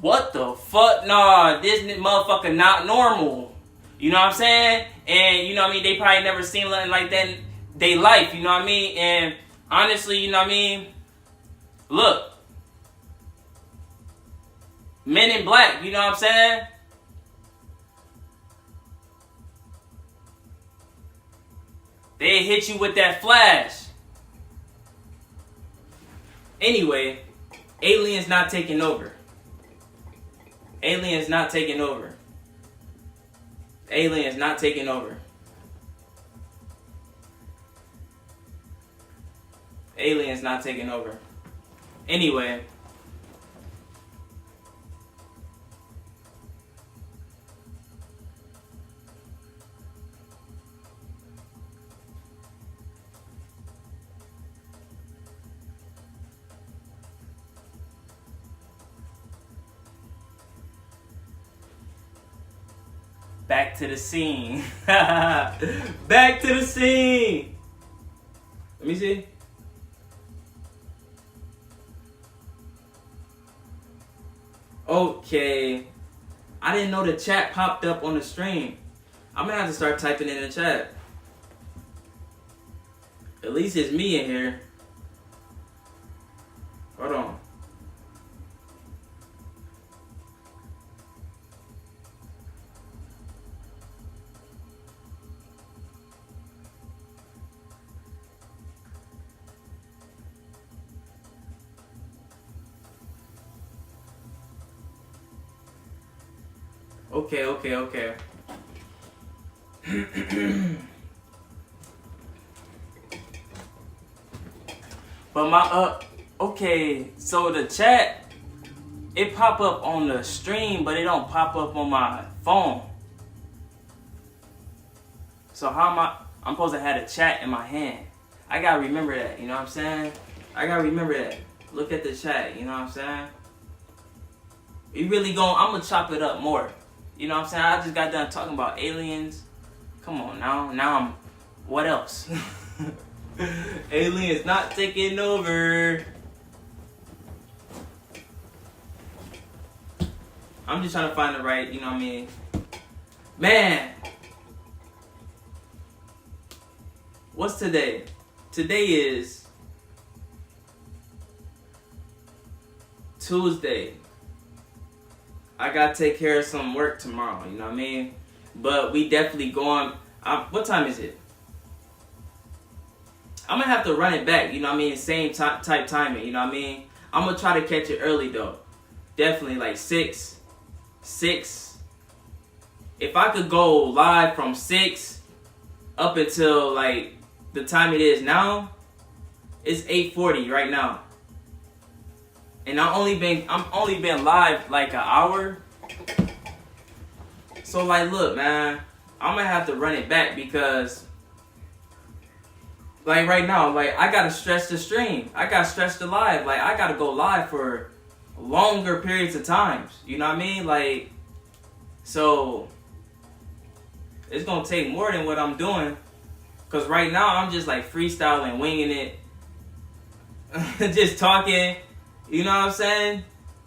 what the fuck? Nah, this motherfucker not normal. You know what I'm saying? And, you know what I mean? They probably never seen nothing like that in their life, you know what I mean? And honestly, you know what I mean? Look. Men in Black, you know what I'm saying? They hit you with that flash. Anyway, aliens not taking over. Aliens not taking over. Aliens not taking over. Aliens not taking over. Anyway. Back to the scene. Back to the scene. Let me see. Okay. I didn't know the chat popped up on the stream. I'm gonna have to start typing in the chat. At least it's me in here. Hold on. Okay. But okay, so the chat, it pop up on the stream, but it don't pop up on my phone. So how am I'm supposed to have the chat in my hand. I gotta remember that, you know what I'm saying? I gotta remember that. Look at the chat, you know what I'm saying? I'm gonna chop it up more. You know what I'm saying? I just got done talking about aliens. Come on now what else? Aliens not taking over. I'm just trying to find the right, you know what I mean? Man. What's today? Today is Tuesday. I gotta take care of some work tomorrow, you know what I mean? But we definitely going. What time is it? I'm gonna have to run it back, you know what I mean? Same type timing, you know what I mean? I'm gonna try to catch it early though. Definitely like 6. If I could go live from 6 up until like the time it is now, it's 8:40 right now. And I'm only been live like an hour. So like look, man, I'm gonna have to run it back because like right now, like I gotta stretch the stream. I gotta stretch the live. Like I gotta go live for longer periods of times. You know what I mean? Like, so it's gonna take more than what I'm doing. Cause right now I'm just like freestyling, winging it, just talking. You know what I'm saying?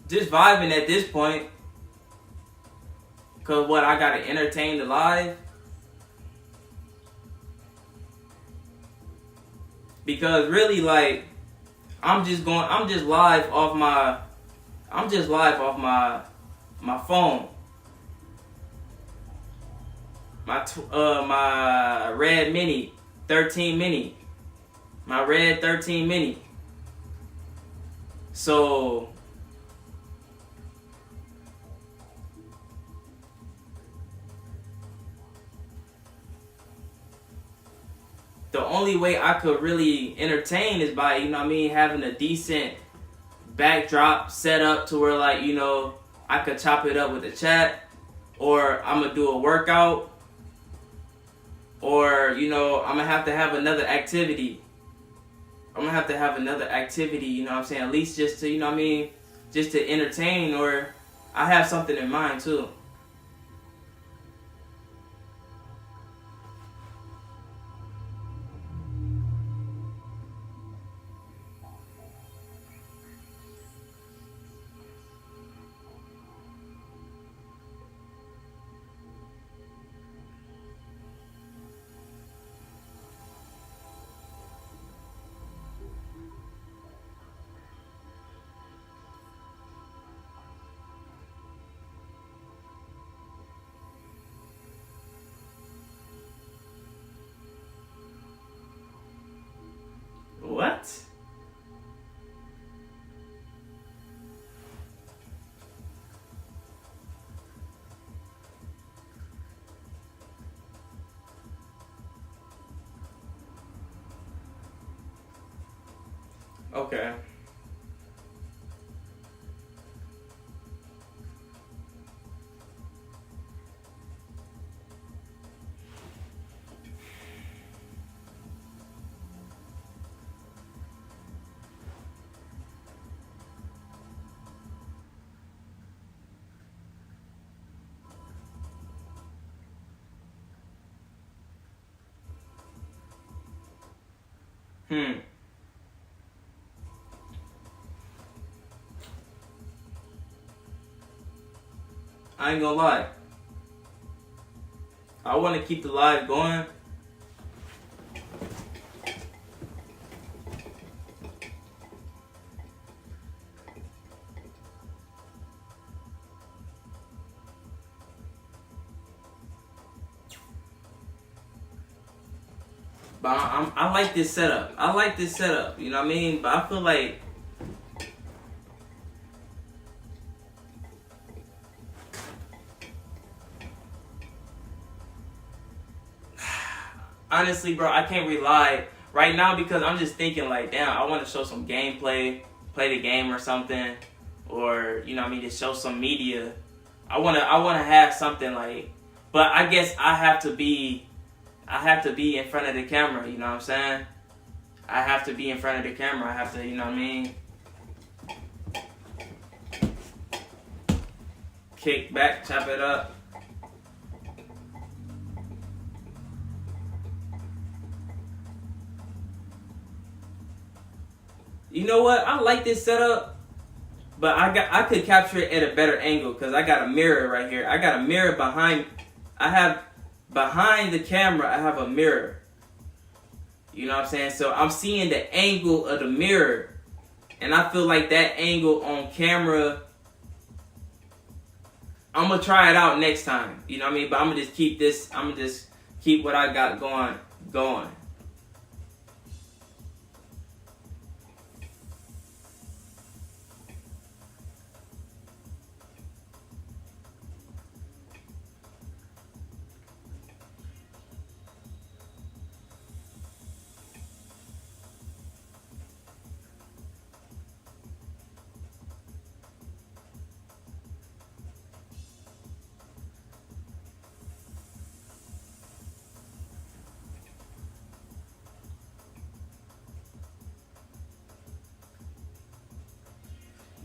Just vibing at this point. Cause what, I gotta entertain the live. Because really, like, I'm just live off my phone. My red mini, 13 mini. My red 13 mini. So the only way I could really entertain is by, you know what I mean, having a decent backdrop set up to where, like, you know, I could chop it up with the chat, or I'm gonna do a workout, or, you know, I'm gonna have to have another activity. You know what I'm saying? At least just to, you know what I mean, just to entertain, or I have something in mind too. Okay. I ain't gonna lie. I want to keep the live going. But I like this setup. I like this setup. You know what I mean? But I feel like honestly, bro, I can't rely right now because I'm just thinking like, damn, I want to show some gameplay, play the game or something, or you know what I mean, just show some media. I wanna have something like, but I guess I have to be in front of the camera. You know what I'm saying? I have to be in front of the camera. I have to, you know what I mean? Kick back, chop it up. You know what? I like this setup, but I could capture it at a better angle because I got a mirror right here. I got a mirror behind. Behind the camera, I have a mirror. You know what I'm saying? So I'm seeing the angle of the mirror, and I feel like that angle on camera. I'm gonna try it out next time. You know what I mean? But I'm gonna just keep this. I'm gonna just keep what I got going.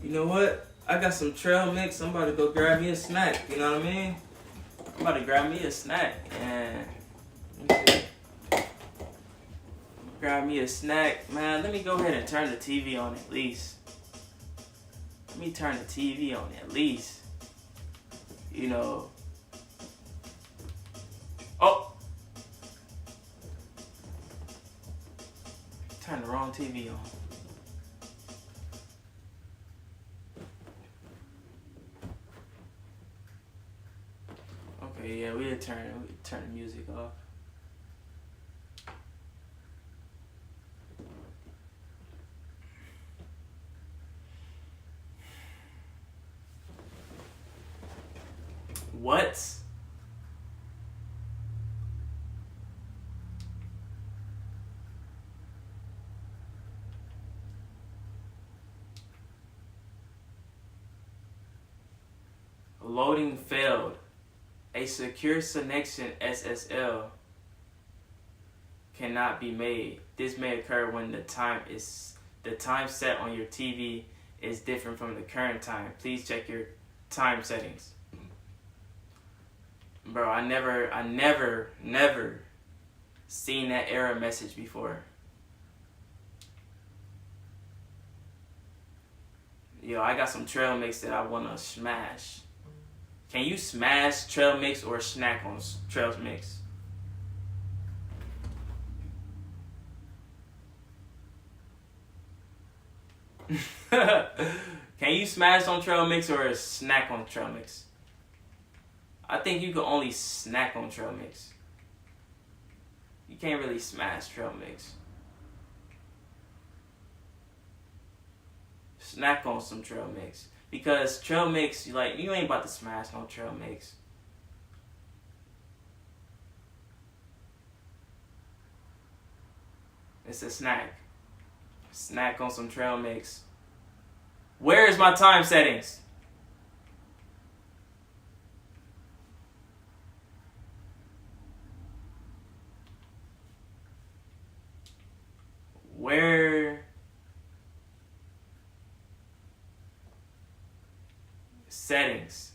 You know what? I got some trail mix. I'm about to go grab me a snack. You know what I mean? I'm about to grab me a snack and grab me a snack. Man, let me go ahead and turn the TV on at least. Let me turn the TV on at least. You know. Oh! Turn the wrong TV on. Okay, yeah, we turn the music off. What? Loading failed. A secure connection SSL cannot be made. This may occur when the time set on your TV is different from the current time. Please check your time settings. Bro, I never seen that error message before. Yo, I got some trail mix that I wanna smash. Can you smash trail mix or snack on trail mix? Can you smash on trail mix or snack on trail mix? I think you can only snack on trail mix. You can't really smash trail mix. Snack on some trail mix. Because trail mix, you ain't about to smash no trail mix. It's a snack. Snack on some trail mix. Where is my time settings? Where settings?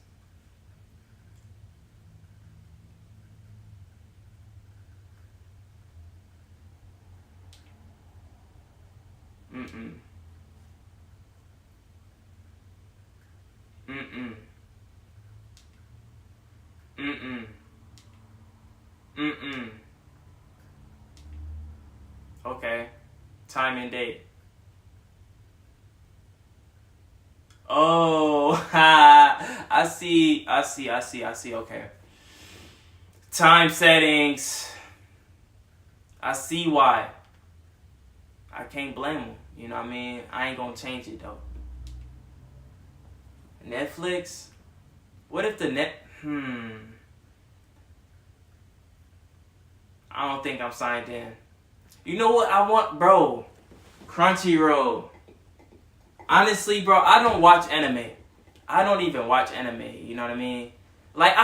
Mm-mm. Mm-mm. Mm-mm. Mm-mm. Okay. Time and date. Oh, I see. Okay. Time settings. I see why. I can't blame them. You know what I mean? I ain't gonna change it though. Netflix? What if the I don't think I'm signed in. You know what I want, bro? Crunchyroll. Honestly, bro, I don't watch anime. I don't even watch anime. You know what I mean? Like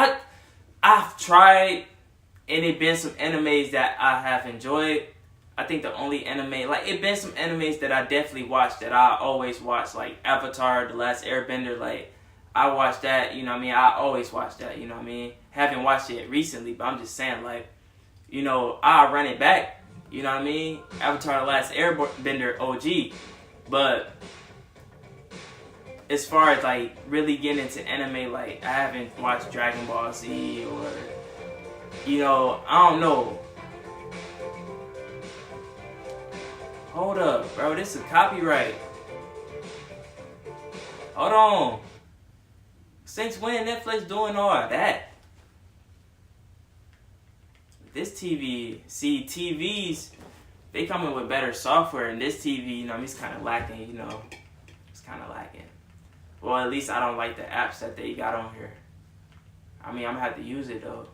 I've tried, and it been some animes that I have enjoyed. I think the only anime, like it been some animes that I definitely watched that I always watch, like Avatar, The Last Airbender. Like I watched that. You know what I mean? I always watch that. You know what I mean? Haven't watched it recently, but I'm just saying, like, you know, I run it back. You know what I mean? Avatar: The Last Airbender OG. But as far as like really getting into anime, like I haven't watched Dragon Ball Z or, you know, I don't know. Hold up, bro. This is copyright. Hold on. Since when Netflix doing all that? This TV, see, TVs, they coming with better software, and this TV, you know, it's kind of lacking, you know. It's kind of lacking. Well, at least I don't like the apps that they got on here. I mean, I'm going to have to use it, though.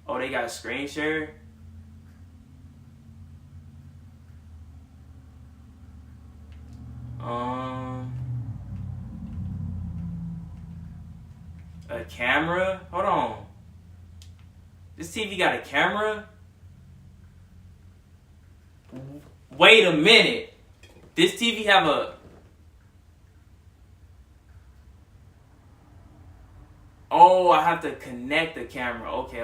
Oh, they got a screen share? A camera? Hold on. This TV got a camera? Wait a minute. This TV have a... Oh, I have to connect the camera. Okay.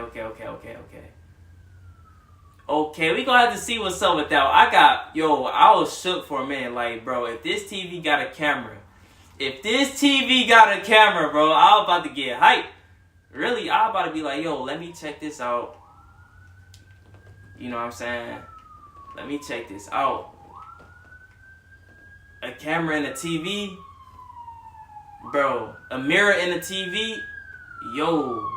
Okay, we gonna have to see what's up with that. I was shook for a minute. Like, bro, if this TV got a camera, bro, I was about to get hyped. Really, I was about to be like, yo, let me check this out. You know what I'm saying? Let me check this out. A camera in a TV? Bro, a mirror in a TV? Yo.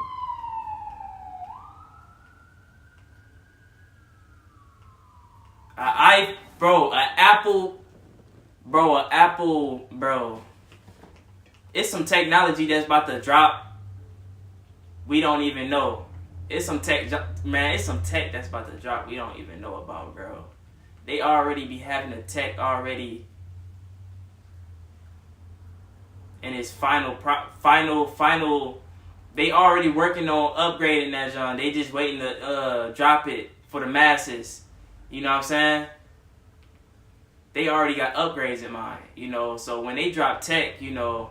An Apple, bro. It's some technology that's about to drop. We don't even know. It's some tech that's about to drop we don't even know about, bro. They already be having the tech already in its final. They already working on upgrading that genre. They just waiting to drop it for the masses. You know what I'm saying? They already got upgrades in mind, you know. So when they drop tech, you know,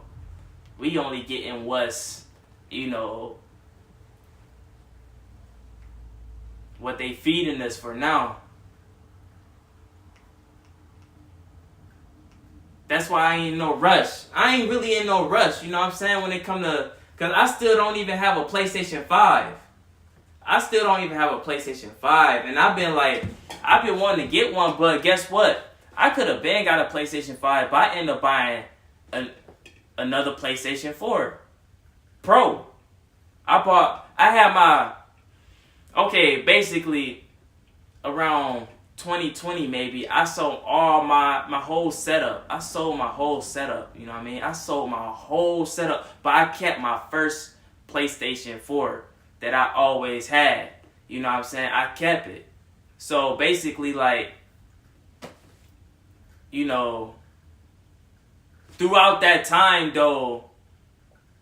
we only getting what's, you know, what they feeding us for now. That's why I ain't in no rush. I ain't really in no rush, you know what I'm saying, when it come to... Because I still don't even have a PlayStation 5. And I've been wanting to get one, but guess what? I could have been got a PlayStation 5, but I ended up buying another PlayStation 4 Pro. Basically around 2020 maybe, I sold all my whole setup. You know what I mean? I sold my whole setup, but I kept my first PlayStation 4 that I always had. You know what I'm saying? I kept it. So basically, like, throughout that time though,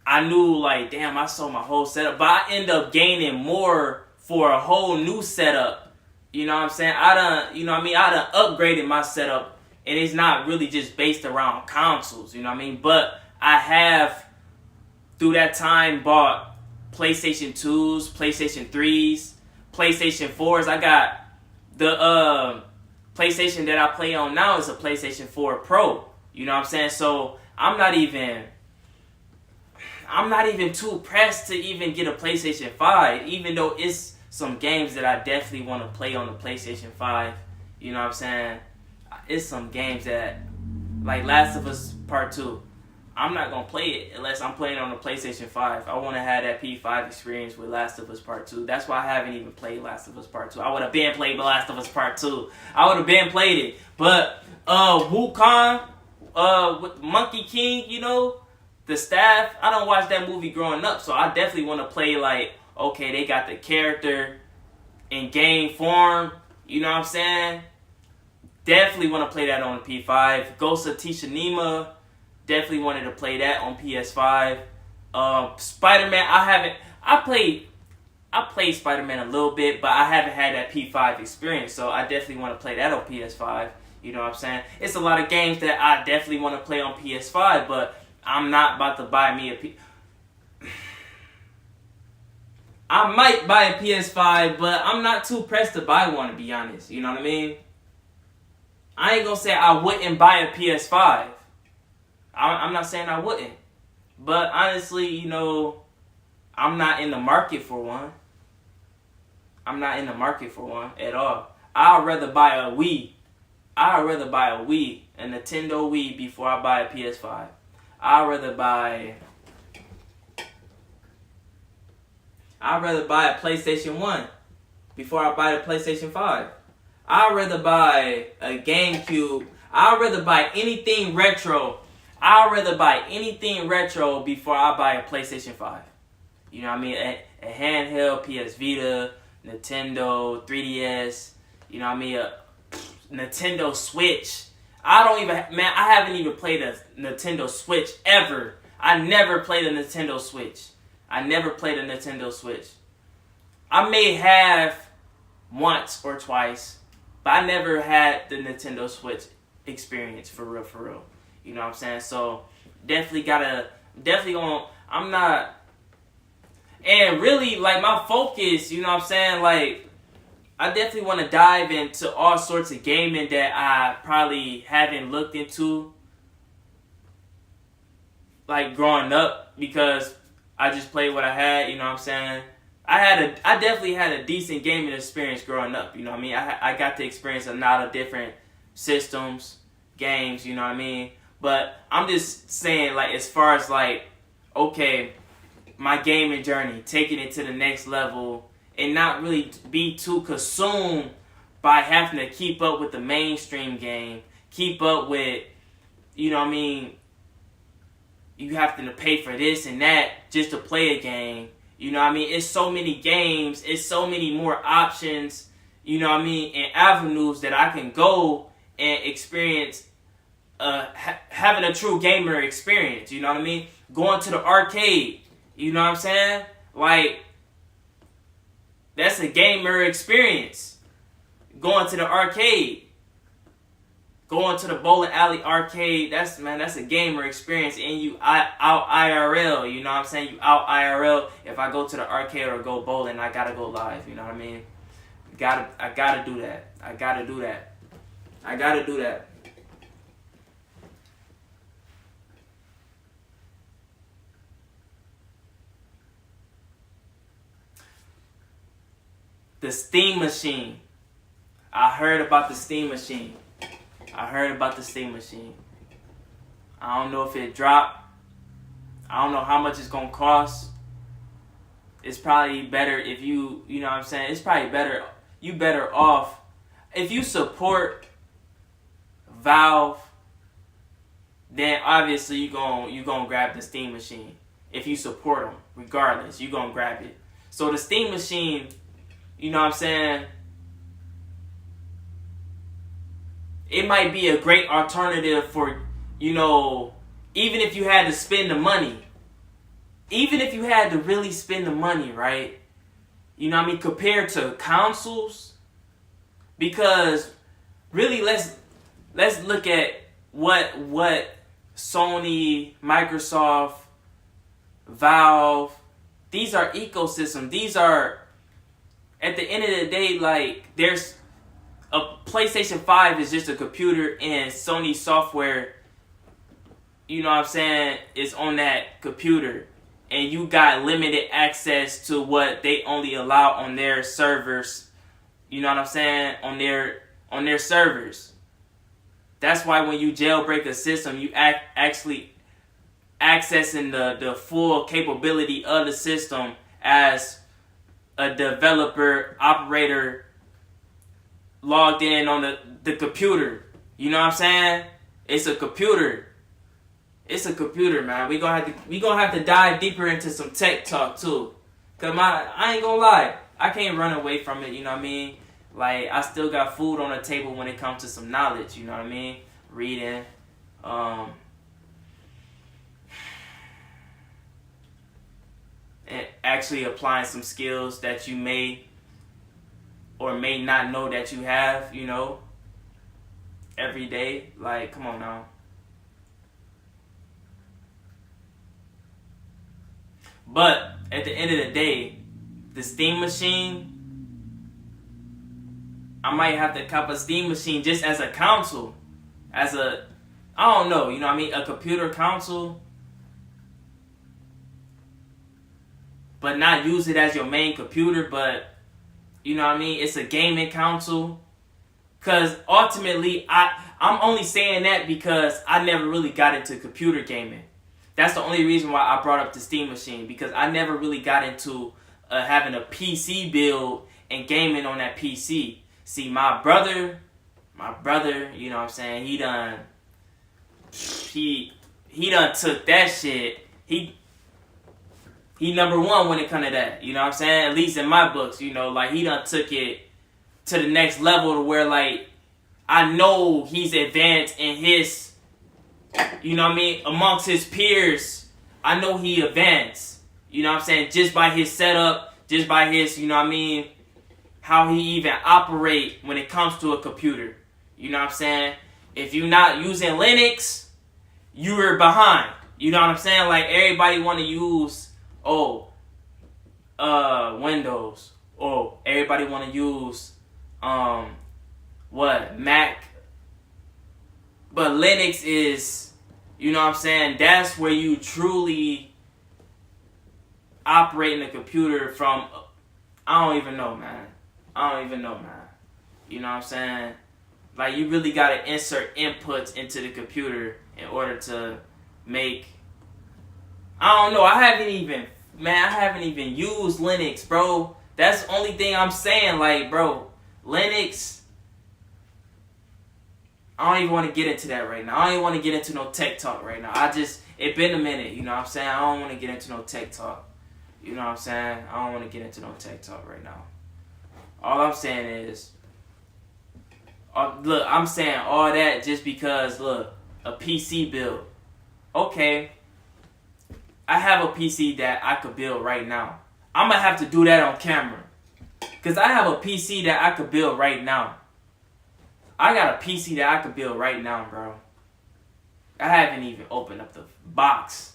I knew like, damn, I sold my whole setup, but I end up gaining more for a whole new setup. You know what I'm saying? I done upgraded my setup, and it's not really just based around consoles. You know what I mean? But I have, through that time, bought PlayStation 2s, PlayStation 3s, PlayStation 4s. I got the PlayStation that I play on now is a PlayStation 4 Pro. You know what I'm saying? So I'm not even too pressed to even get a PlayStation 5, even though it's some games that I definitely want to play on the PlayStation 5. You know what I'm saying? It's some games that, like Last of Us Part 2, I'm not going to play it unless I'm playing on the PlayStation 5. I want to have that P5 experience with Last of Us Part 2. That's why I haven't even played Last of Us Part 2. I would have been played The Last of Us Part 2. I would have been played it. But Wukong, with Monkey King, the staff, I don't watch that movie growing up, so I definitely want to play like, okay, they got the character in game form, you know what I'm saying? Definitely want to play that on the P5. Ghost of Tsushima, definitely wanted to play that on PS5. Spider-Man, I played Spider-Man a little bit, but I haven't had that P5 experience, so I definitely want to play that on PS5. You know what I'm saying? It's a lot of games that I definitely want to play on PS5, but I'm not about to buy me a I might buy a PS5, but I'm not too pressed to buy one, to be honest. You know what I mean? I ain't gonna say I wouldn't buy a PS5. I'm not saying I wouldn't. But honestly, I'm not in the market for one. I'm not in the market for one at all. I'd rather buy a Wii. A Nintendo Wii, before I buy a PS5. I'd rather buy a PlayStation 1 before I buy the PlayStation 5. I'd rather buy a GameCube. I'd rather buy anything retro. Before I buy a PlayStation 5. You know what I mean? A handheld, PS Vita, Nintendo, 3DS. You know what I mean? A Nintendo Switch. I haven't even played a Nintendo Switch ever. I never played a Nintendo Switch. I may have once or twice, but I never had the Nintendo Switch experience for real. You know what I'm saying? So I'm not, and really, like, my focus, you know what I'm saying? Like, I definitely want to dive into all sorts of gaming that I probably haven't looked into, like, growing up, because I just played what I had, you know what I'm saying? I definitely had a decent gaming experience growing up, you know what I mean? I got to experience a lot of different systems, games, you know what I mean? But I'm just saying, like, as far as, like, okay, my gaming journey, taking it to the next level, and not really be too consumed by having to keep up with the mainstream game, keep up with, you know what I mean, you have to pay for this and that just to play a game. You know what I mean? It's so many games, it's so many more options, you know what I mean, and avenues that I can go and experience having a true gamer experience, you know what I mean? Going to the arcade, you know what I'm saying? Like, that's a gamer experience. Going to the arcade. Going to the bowling alley arcade, that's a gamer experience, and you out IRL, you know what I'm saying? You out IRL. If I go to the arcade or go bowling, I gotta go live, you know what I mean? I gotta do that. The Steam Machine. I heard about the Steam Machine. I don't know if it dropped. I don't know how much it's going to cost. It's probably better if you know what I'm saying? It's probably better. You better off if you support Valve, then obviously you going to grab the Steam Machine. If you support them, regardless, you going to grab it. So the Steam Machine, you know what I'm saying? it might be a great alternative for, even if you had to spend the money. Even if you had to really spend the money, right? Compared to consoles. Because really, let's look at what Sony, Microsoft, Valve, these are ecosystems. These are, at the end of the day, like, there's a PlayStation 5 is just a computer, and Sony software, is on that computer. And you got limited access to what they only allow on their servers. On their servers. That's why when you jailbreak a system, you actually accessing the full capability of the system as a developer, operator, logged in on the computer. You know what I'm saying? It's a computer. It's a computer, man. We gonna have to dive deeper into some tech talk too. Cause I ain't gonna lie, I can't run away from it. You know what I mean? Like, I still got food on the table when it comes to some knowledge. You know what I mean? Reading, and actually applying some skills that you may or may not know that you have. Every day. Like, come on now. But at the end of the day, the Steam machine, I might have to cop a Steam machine just as a console. I don't know, a computer console. But not use it as your main computer, but, it's a gaming console. Because ultimately, I'm only saying that because I never really got into computer gaming. That's the only reason why I brought up the Steam machine, because I never really got into having a PC build and gaming on that PC. See, my brother, he done took that shit. He number one when it come to that, at least in my books, he done took it to the next level to where, like, I know he's advanced in his, amongst his peers. I know he advanced, just by his setup, just by his, how he even operate when it comes to a computer. If you're not using Linux, you're behind. Like, everybody want to use, Windows. Everybody want to use, Mac. But Linux is, that's where you truly operate in a computer from. I don't even know, man. Like, you really got to insert inputs into the computer in order to make... I don't know. I haven't even used Linux, bro. That's the only thing I'm saying. Like, bro, Linux... I don't even want to get into that right now. I don't even want to get into no tech talk right now. It been a minute, I don't want to get into no tech talk. I don't want to get into no tech talk right now. All I'm saying is, look, I'm saying all that just because, look, a PC build. Okay, I have a PC that I could build right now. I'm going to have to do that on camera. Because I have a PC that I could build right now. I got a PC that I could build right now, bro. I haven't even opened up the box.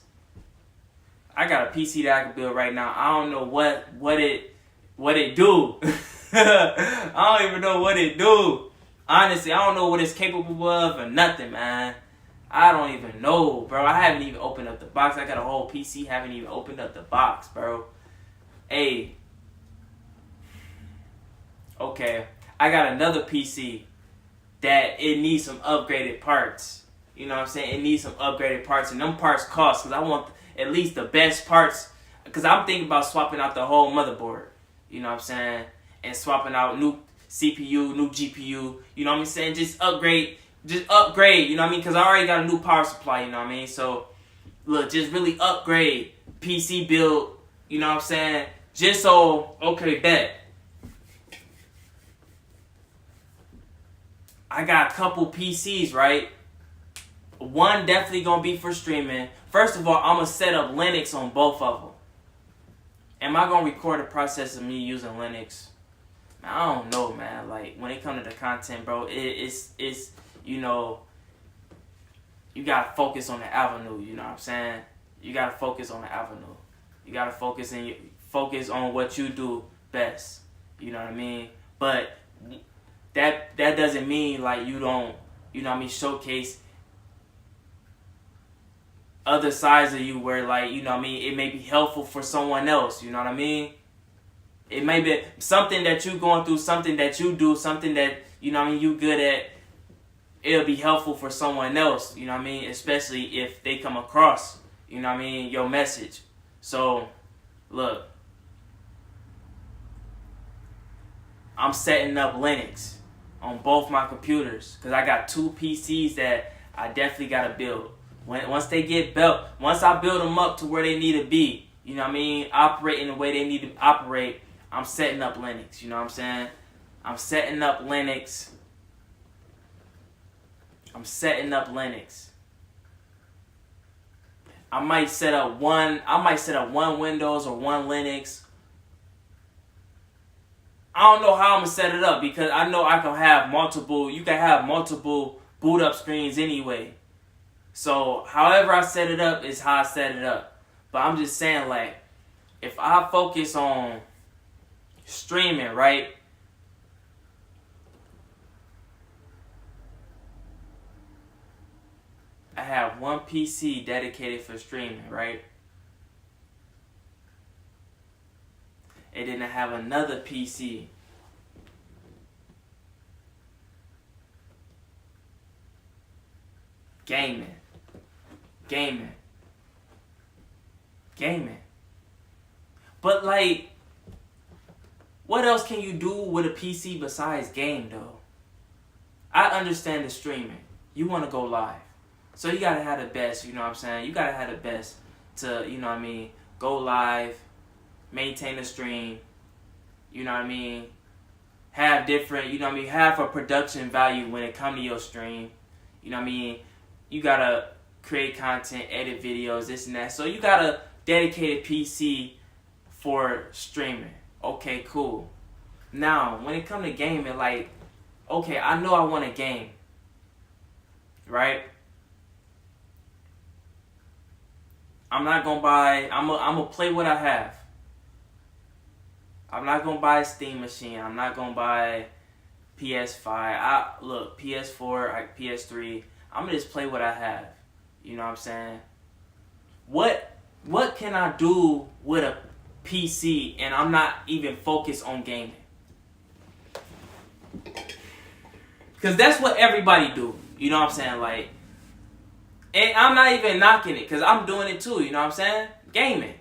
I got a PC that I could build right now. I don't know what it do. I don't even know what it do. Honestly, I don't know what it's capable of or nothing, man. I don't even know, bro. I haven't even opened up the box. I got a whole PC, haven't even opened up the box, bro. Hey. Okay. I got another PC that it needs some upgraded parts. It needs some upgraded parts. And them parts cost, because I want at least the best parts. Because I'm thinking about swapping out the whole motherboard. And swapping out new CPU, new GPU. Just upgrade. Because I already got a new power supply, So, look, just really upgrade. PC build, Just so, okay, bet. I got a couple PCs, right? One definitely gonna be for streaming. First of all, I'm gonna set up Linux on both of them. Am I gonna record the process of me using Linux? I don't know, man. Like, when it comes to the content, bro, it's you know, you gotta focus on the avenue. You know what I'm saying? You gotta focus on the avenue. You gotta focus on what you do best. You know what I mean? But that doesn't mean like you don't, you know what I mean, showcase other sides of you where, like, you know what I mean, it may be helpful for someone else. You know what I mean? It may be something that you're going through, something that you do, something that, you know what I mean, you good at. It'll be helpful for someone else, you know what I mean? Especially if they come across, you know what I mean, your message. So, look. I'm setting up Linux on both my computers because I got 2 PCs that I definitely got to build. Once they get built, once I build them up to where they need to be, you know what I mean, operating the way they need to operate, I'm setting up Linux, you know what I'm saying? I'm setting up Linux. I might set up one Windows or one Linux. I don't know how I'm gonna set it up because I know I can have multiple. You can have multiple boot up screens anyway. So however I set it up is how I set it up. But I'm just saying, like, if I focus on streaming, right? I have one PC dedicated for streaming, right? And then I have another PC gaming. But, like, what else can you do with a PC besides game, though? I understand the streaming. You want to go live. So you got to have the best, you know what I'm saying? You got to have the best to, you know what I mean, go live, maintain the stream, you know what I mean, have different, you know what I mean, have a production value when it comes to your stream, you know what I mean, you got to create content, edit videos, this and that, so you got a dedicated PC for streaming. Okay, cool. Now, when it comes to gaming, like, okay, I know I want a game, right? I'm not going to buy, I'm going to play what I have. I'm not going to buy a Steam machine. I'm not going to buy PS5. Look, PS4, PS3. I'm going to just play what I have. You know what I'm saying? What can I do with a PC and I'm not even focused on gaming? Because that's what everybody do. You know what I'm saying? Like, and I'm not even knocking it because I'm doing it too. You know what I'm saying? Gaming.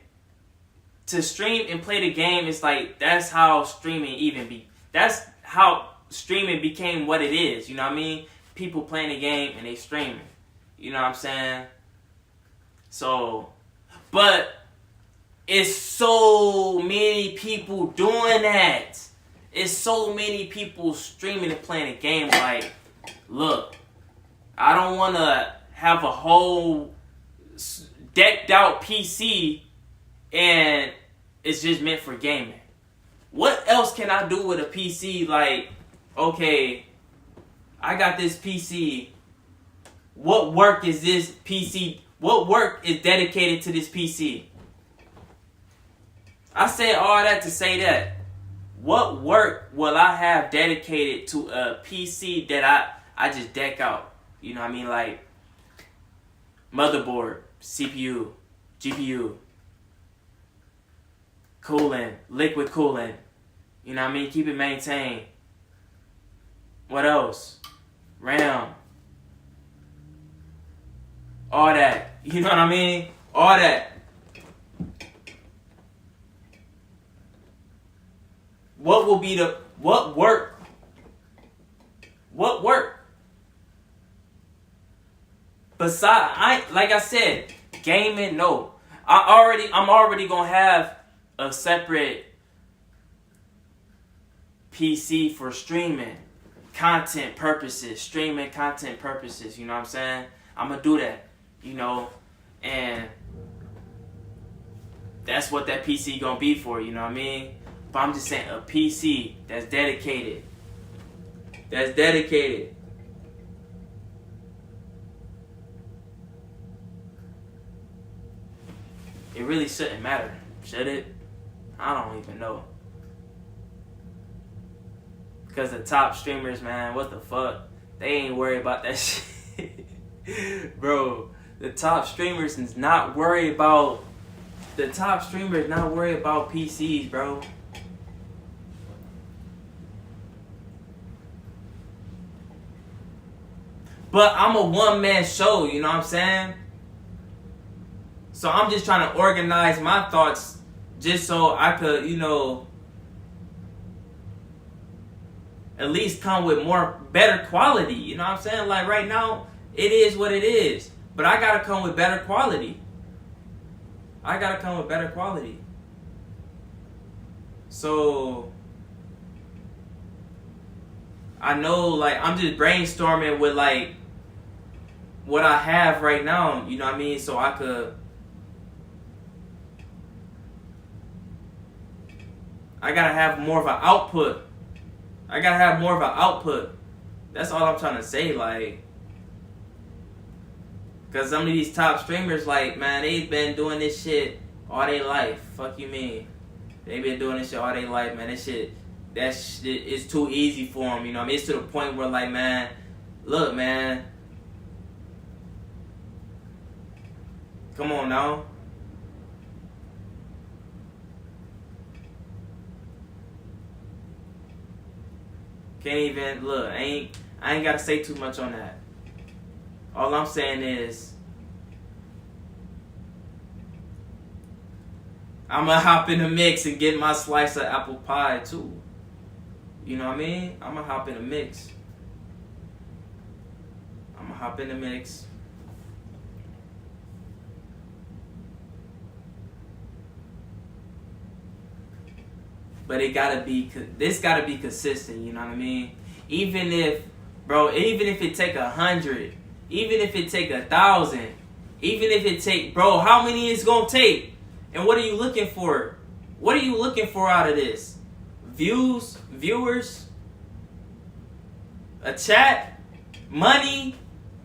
To stream and play the game, it's like, that's how streaming that's how streaming became what it is. You know what I mean? People playing the game and they streaming. You know what I'm saying? So, but it's so many people doing that. It's so many people streaming and playing a game. Like, look, I don't want to have a whole decked out PC and it's just meant for gaming. What else can I do with a PC? Like, okay, I got this PC. What work is this PC? What work is dedicated to this PC? I said all that to say that. What work will I have dedicated to a PC that I just deck out? You know what I mean? Like, motherboard, CPU, GPU, cooling, liquid cooling. You know what I mean? Keep it maintained. What else? RAM. All that. You know what I mean? All that. What work? Besides, like I said, gaming, no. I'm already gonna have a separate PC for streaming. content purposes, streaming content purposes, you know what I'm saying? I'm gonna do that, you know, and that's what that PC gonna be for, you know what I mean? But I'm just saying a PC that's dedicated. That's dedicated. It really shouldn't matter, should it? I don't even know. Because the top streamers, man, what the fuck? They ain't worried about that shit. Bro, the top streamers is not worried about... The top streamers not worried about PCs, bro. But I'm a one-man show, you know what I'm saying? So I'm just trying to organize my thoughts just so I could, you know, at least come with better quality. You know what I'm saying? Like right now, it is what it is. But I gotta come with better quality. I gotta come with better quality. So I know, like, I'm just brainstorming with like what I have right now, you know what I mean? So I could, I gotta have more of an output. I gotta have more of an output. That's all I'm trying to say, like, cause some of these top streamers, like, man, they've been doing this shit all their life. Fuck you mean? They've been doing this shit all their life, man. That shit is too easy for them, you know what I mean? It's to the point where, like, man, look, man, come on now. Can't even look. I ain't gotta say too much on that. All I'm saying is I'ma hop in the mix and get my slice of apple pie too. You know what I mean? I'ma hop in the mix. I'ma hop in the mix. But this gotta be consistent, you know what I mean? Even if it take 100, even if it take 1,000, even if it take, bro, how many it's gonna take? And what are you looking for? What are you looking for out of this? Views? Viewers? A chat? Money?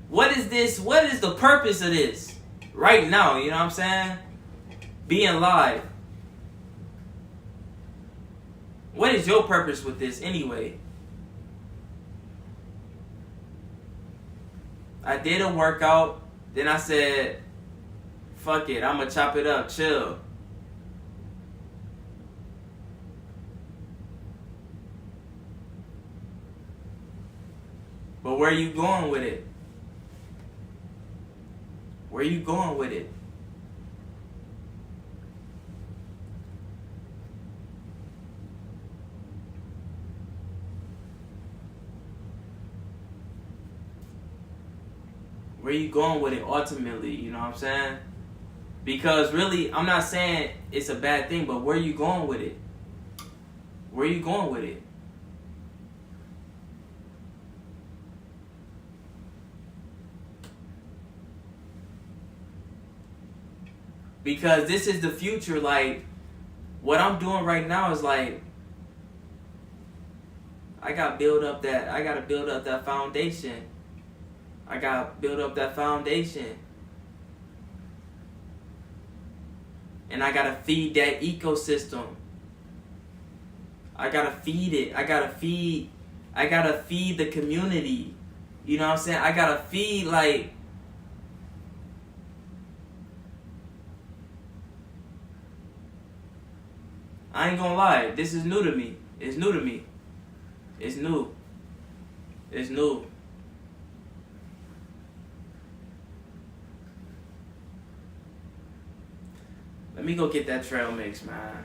What is this? What is the purpose of this? Right now, you know what I'm saying? Being live. What is your purpose with this anyway? I did a workout, then I said, fuck it, I'm gonna chop it up, chill. But where are you going with it? Where are you going with it? Where you going with it ultimately, you know what I'm saying? Because really, I'm not saying it's a bad thing, but where you going with it? Where you going with it? Because this is the future. Like, what I'm doing right now is like, I gotta build up that foundation. I gotta build up that foundation. And I gotta feed that ecosystem. I gotta feed it. I gotta feed the community. You know what I'm saying? I gotta feed, like, I ain't gonna lie, this is new to me. It's new to me. It's new. It's new. Let me go get that trail mix, man.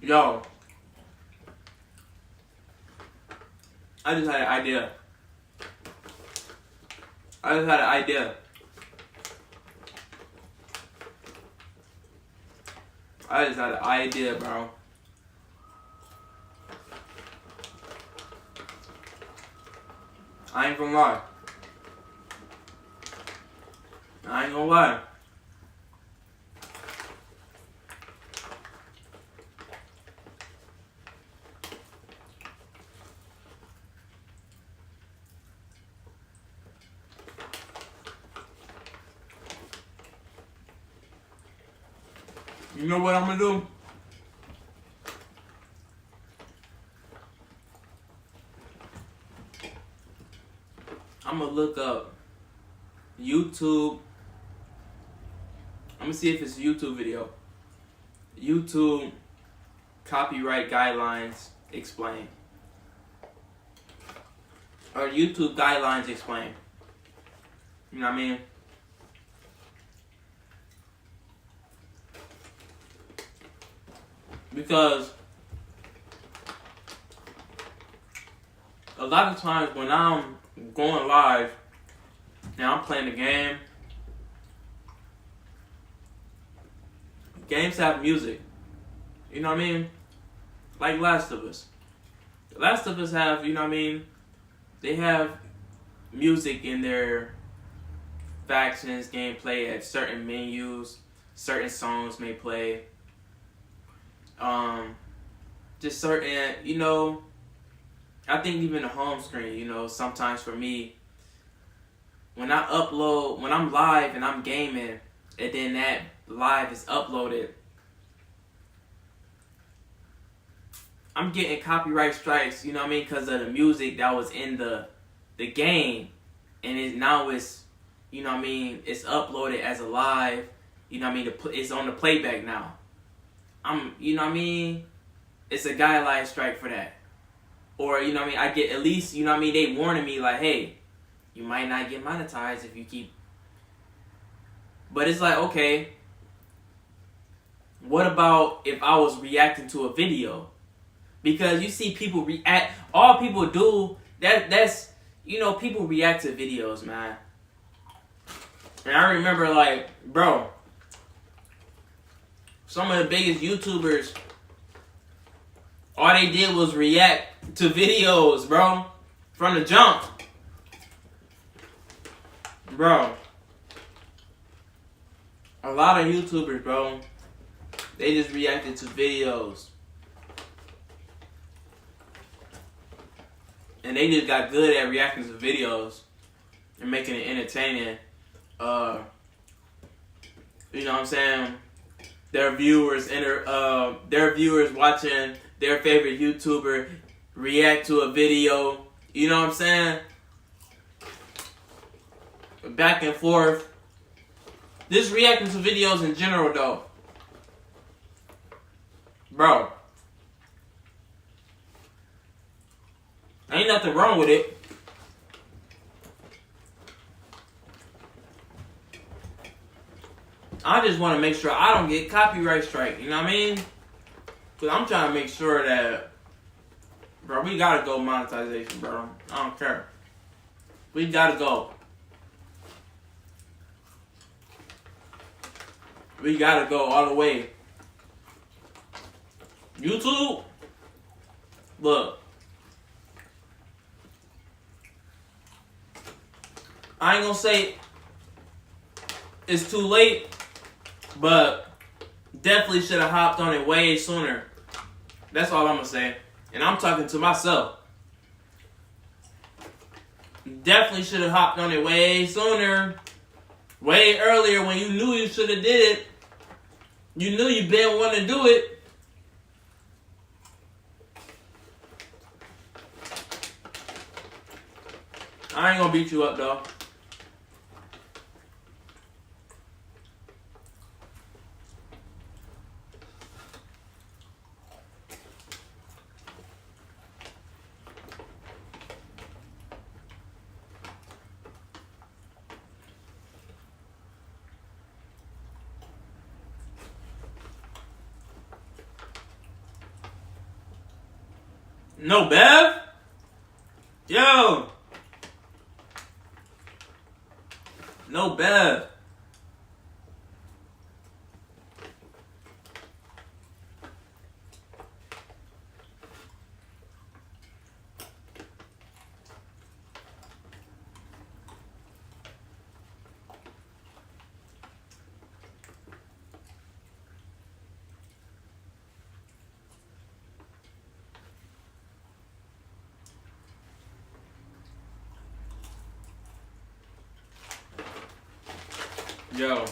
Yo, I just had an idea. I just had an idea. I just had an idea, bro. I ain't gonna lie. I ain't gonna lie. You know what I'm gonna do? I'm gonna look up YouTube. I'm gonna see if it's a YouTube video. YouTube copyright guidelines explain. Or YouTube guidelines explain. You know what I mean? Because a lot of times when I'm going live and I'm playing the game, games have music. You know what I mean? Like Last of Us. Last of Us have, you know what I mean? They have music in their factions, gameplay at certain menus, certain songs may play. Just certain, you know, I think even the home screen, you know, sometimes for me, when I'm live and I'm gaming, and then that live is uploaded, I'm getting copyright strikes, you know what I mean, because of the music that was in the game, and now it's, you know what I mean, it's uploaded as a live, you know what I mean, it's on the playback now. You know what I mean? It's a guideline strike for that. Or, you know what I mean? I get at least, you know what I mean? They warning me like, hey, you might not get monetized if you keep. But it's like, okay, what about if I was reacting to a video? Because you see people react, all people do, that's, you know, people react to videos, man. And I remember like, bro, some of the biggest YouTubers, all they did was react to videos, bro. From the jump. Bro. A lot of YouTubers, bro, they just reacted to videos. And they just got good at reacting to videos and making it entertaining. You know what I'm saying? Their viewers watching their favorite YouTuber react to a video. You know what I'm saying? Back and forth. Just reacting to videos in general, though. Bro. Ain't nothing wrong with it. I just want to make sure I don't get copyright strike. You know what I mean? Because I'm trying to make sure that, bro, we got to go monetization, bro. I don't care. We got to go. We got to go all the way. YouTube, look. I ain't going to say it's too late, but definitely should have hopped on it way sooner. That's all I'm going to say. And I'm talking to myself. Definitely should have hopped on it way sooner. Way earlier when you knew you should have did it. You knew you didn't want to do it. I ain't going to beat you up, though. No Bev? Yo. No Bev. Yo.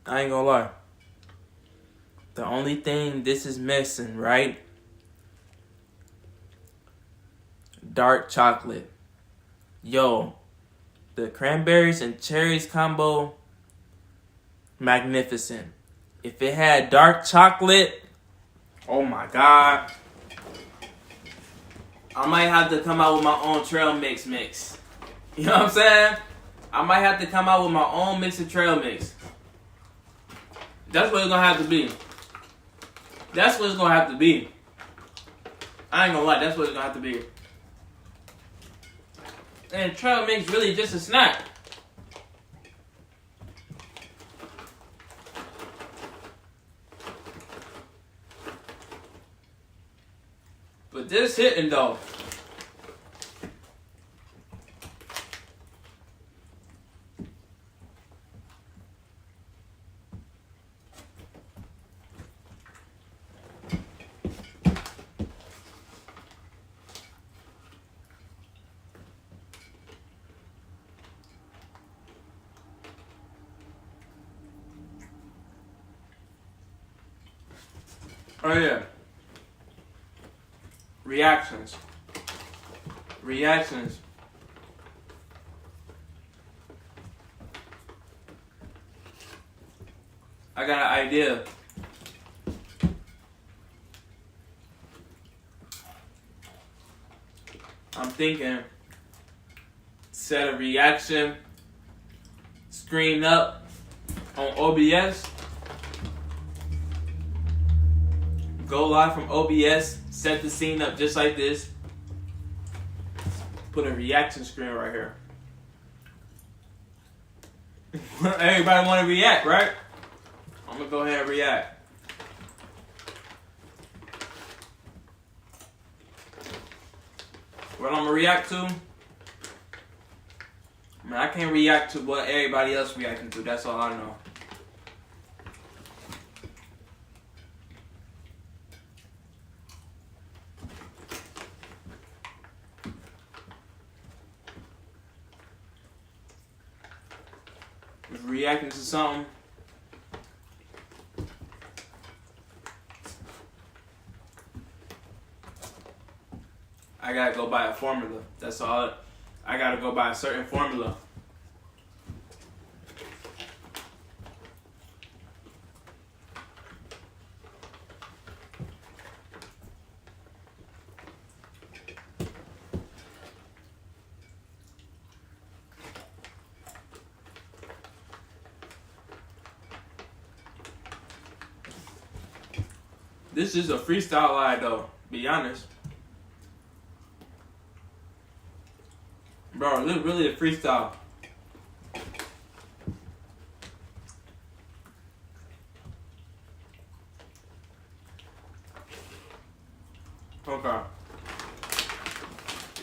I ain't gonna lie. The only thing this is missing, right? Dark chocolate. Yo. The cranberries and cherries combo, magnificent. If it had dark chocolate, oh my God. I might have to come out with my own trail mix. You know what I'm saying? I might have to come out with my own mix of trail mix. That's what it's gonna have to be. That's what it's gonna have to be. I ain't gonna lie, that's what it's gonna have to be. And trail mix really just a snack. But this hitting though. Oh yeah. Reactions. I got an idea. I'm thinking set a reaction screen up on OBS. Go live from OBS, set the scene up just like this. Put a reaction screen right here. Everybody want to react, right? I'm going to go ahead and react. What I'm going to react to? I can't react to what everybody else reacting to. That's all I know. Reacting to something. I gotta go by a formula. That's all. I gotta go by a certain formula. This is a freestyle lie though, be honest. Bro, this is really a freestyle. Okay.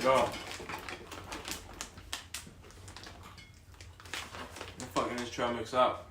Yo. I'm fucking this trail mix up.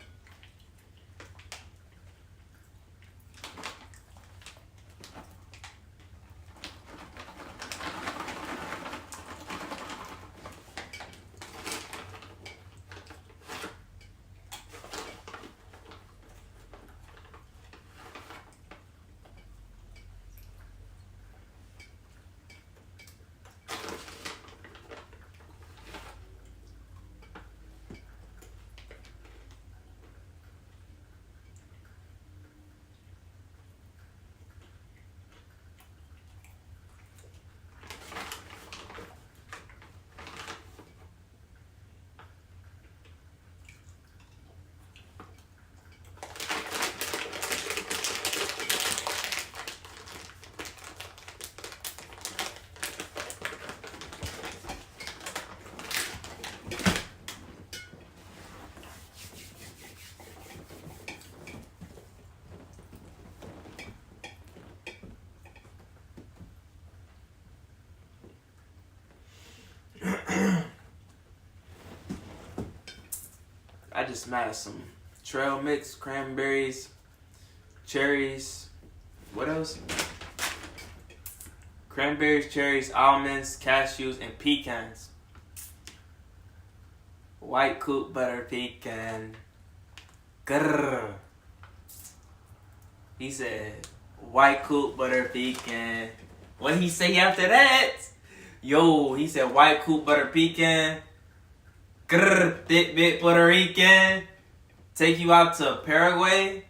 I just smashed some trail mix, cranberries, cherries. What else? Cranberries, cherries, almonds, cashews, and pecans. White coupe butter pecan. Grrr. He said, white coupe butter pecan. What he say after that? Yo, he said white coupe butter pecan. Grrr, thick bit Puerto Rican. Take you out to Paraguay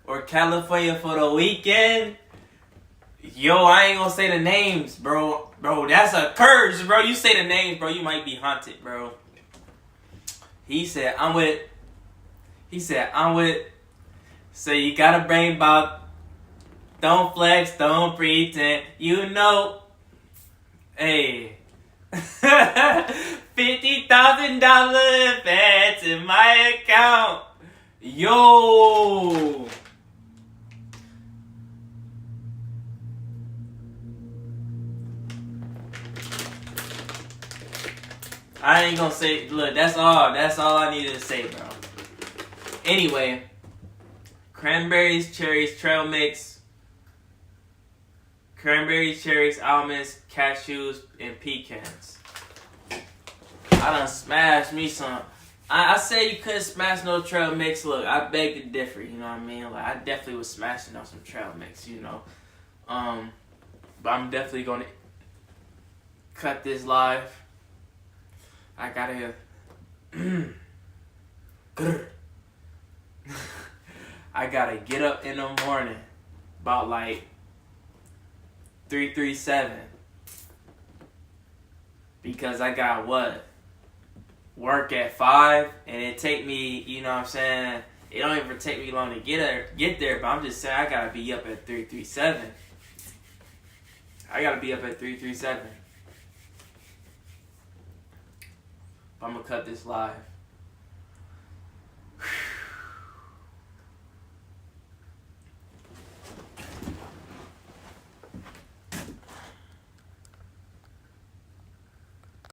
or California for the weekend. Yo, I ain't gonna say the names, bro. Bro, that's a curse, bro. You say the names, bro, you might be haunted, bro. He said, I'm with. So you gotta bring back. Don't flex, don't pretend. You know. Hey. $50,000 advance in my account. Yo. I ain't gonna say, look, that's all I needed to say, bro. Anyway, cranberries, cherries, trail mix, cranberries, cherries, almonds, cashews, and pecans. I done smashed me some. I say you couldn't smash no trail mix. Look, I beg to differ, you know what I mean? Like, I definitely was smashing on some trail mix, you know. But I'm definitely gonna cut this live. I gotta hear. I gotta get up in the morning about like 3:37 because I got what? Work at 5, and it take me, you know what I'm saying? It don't even take me long to get there, but I'm just saying I gotta be up at 3:37. I gotta be up at 3:37. I'm gonna cut this live.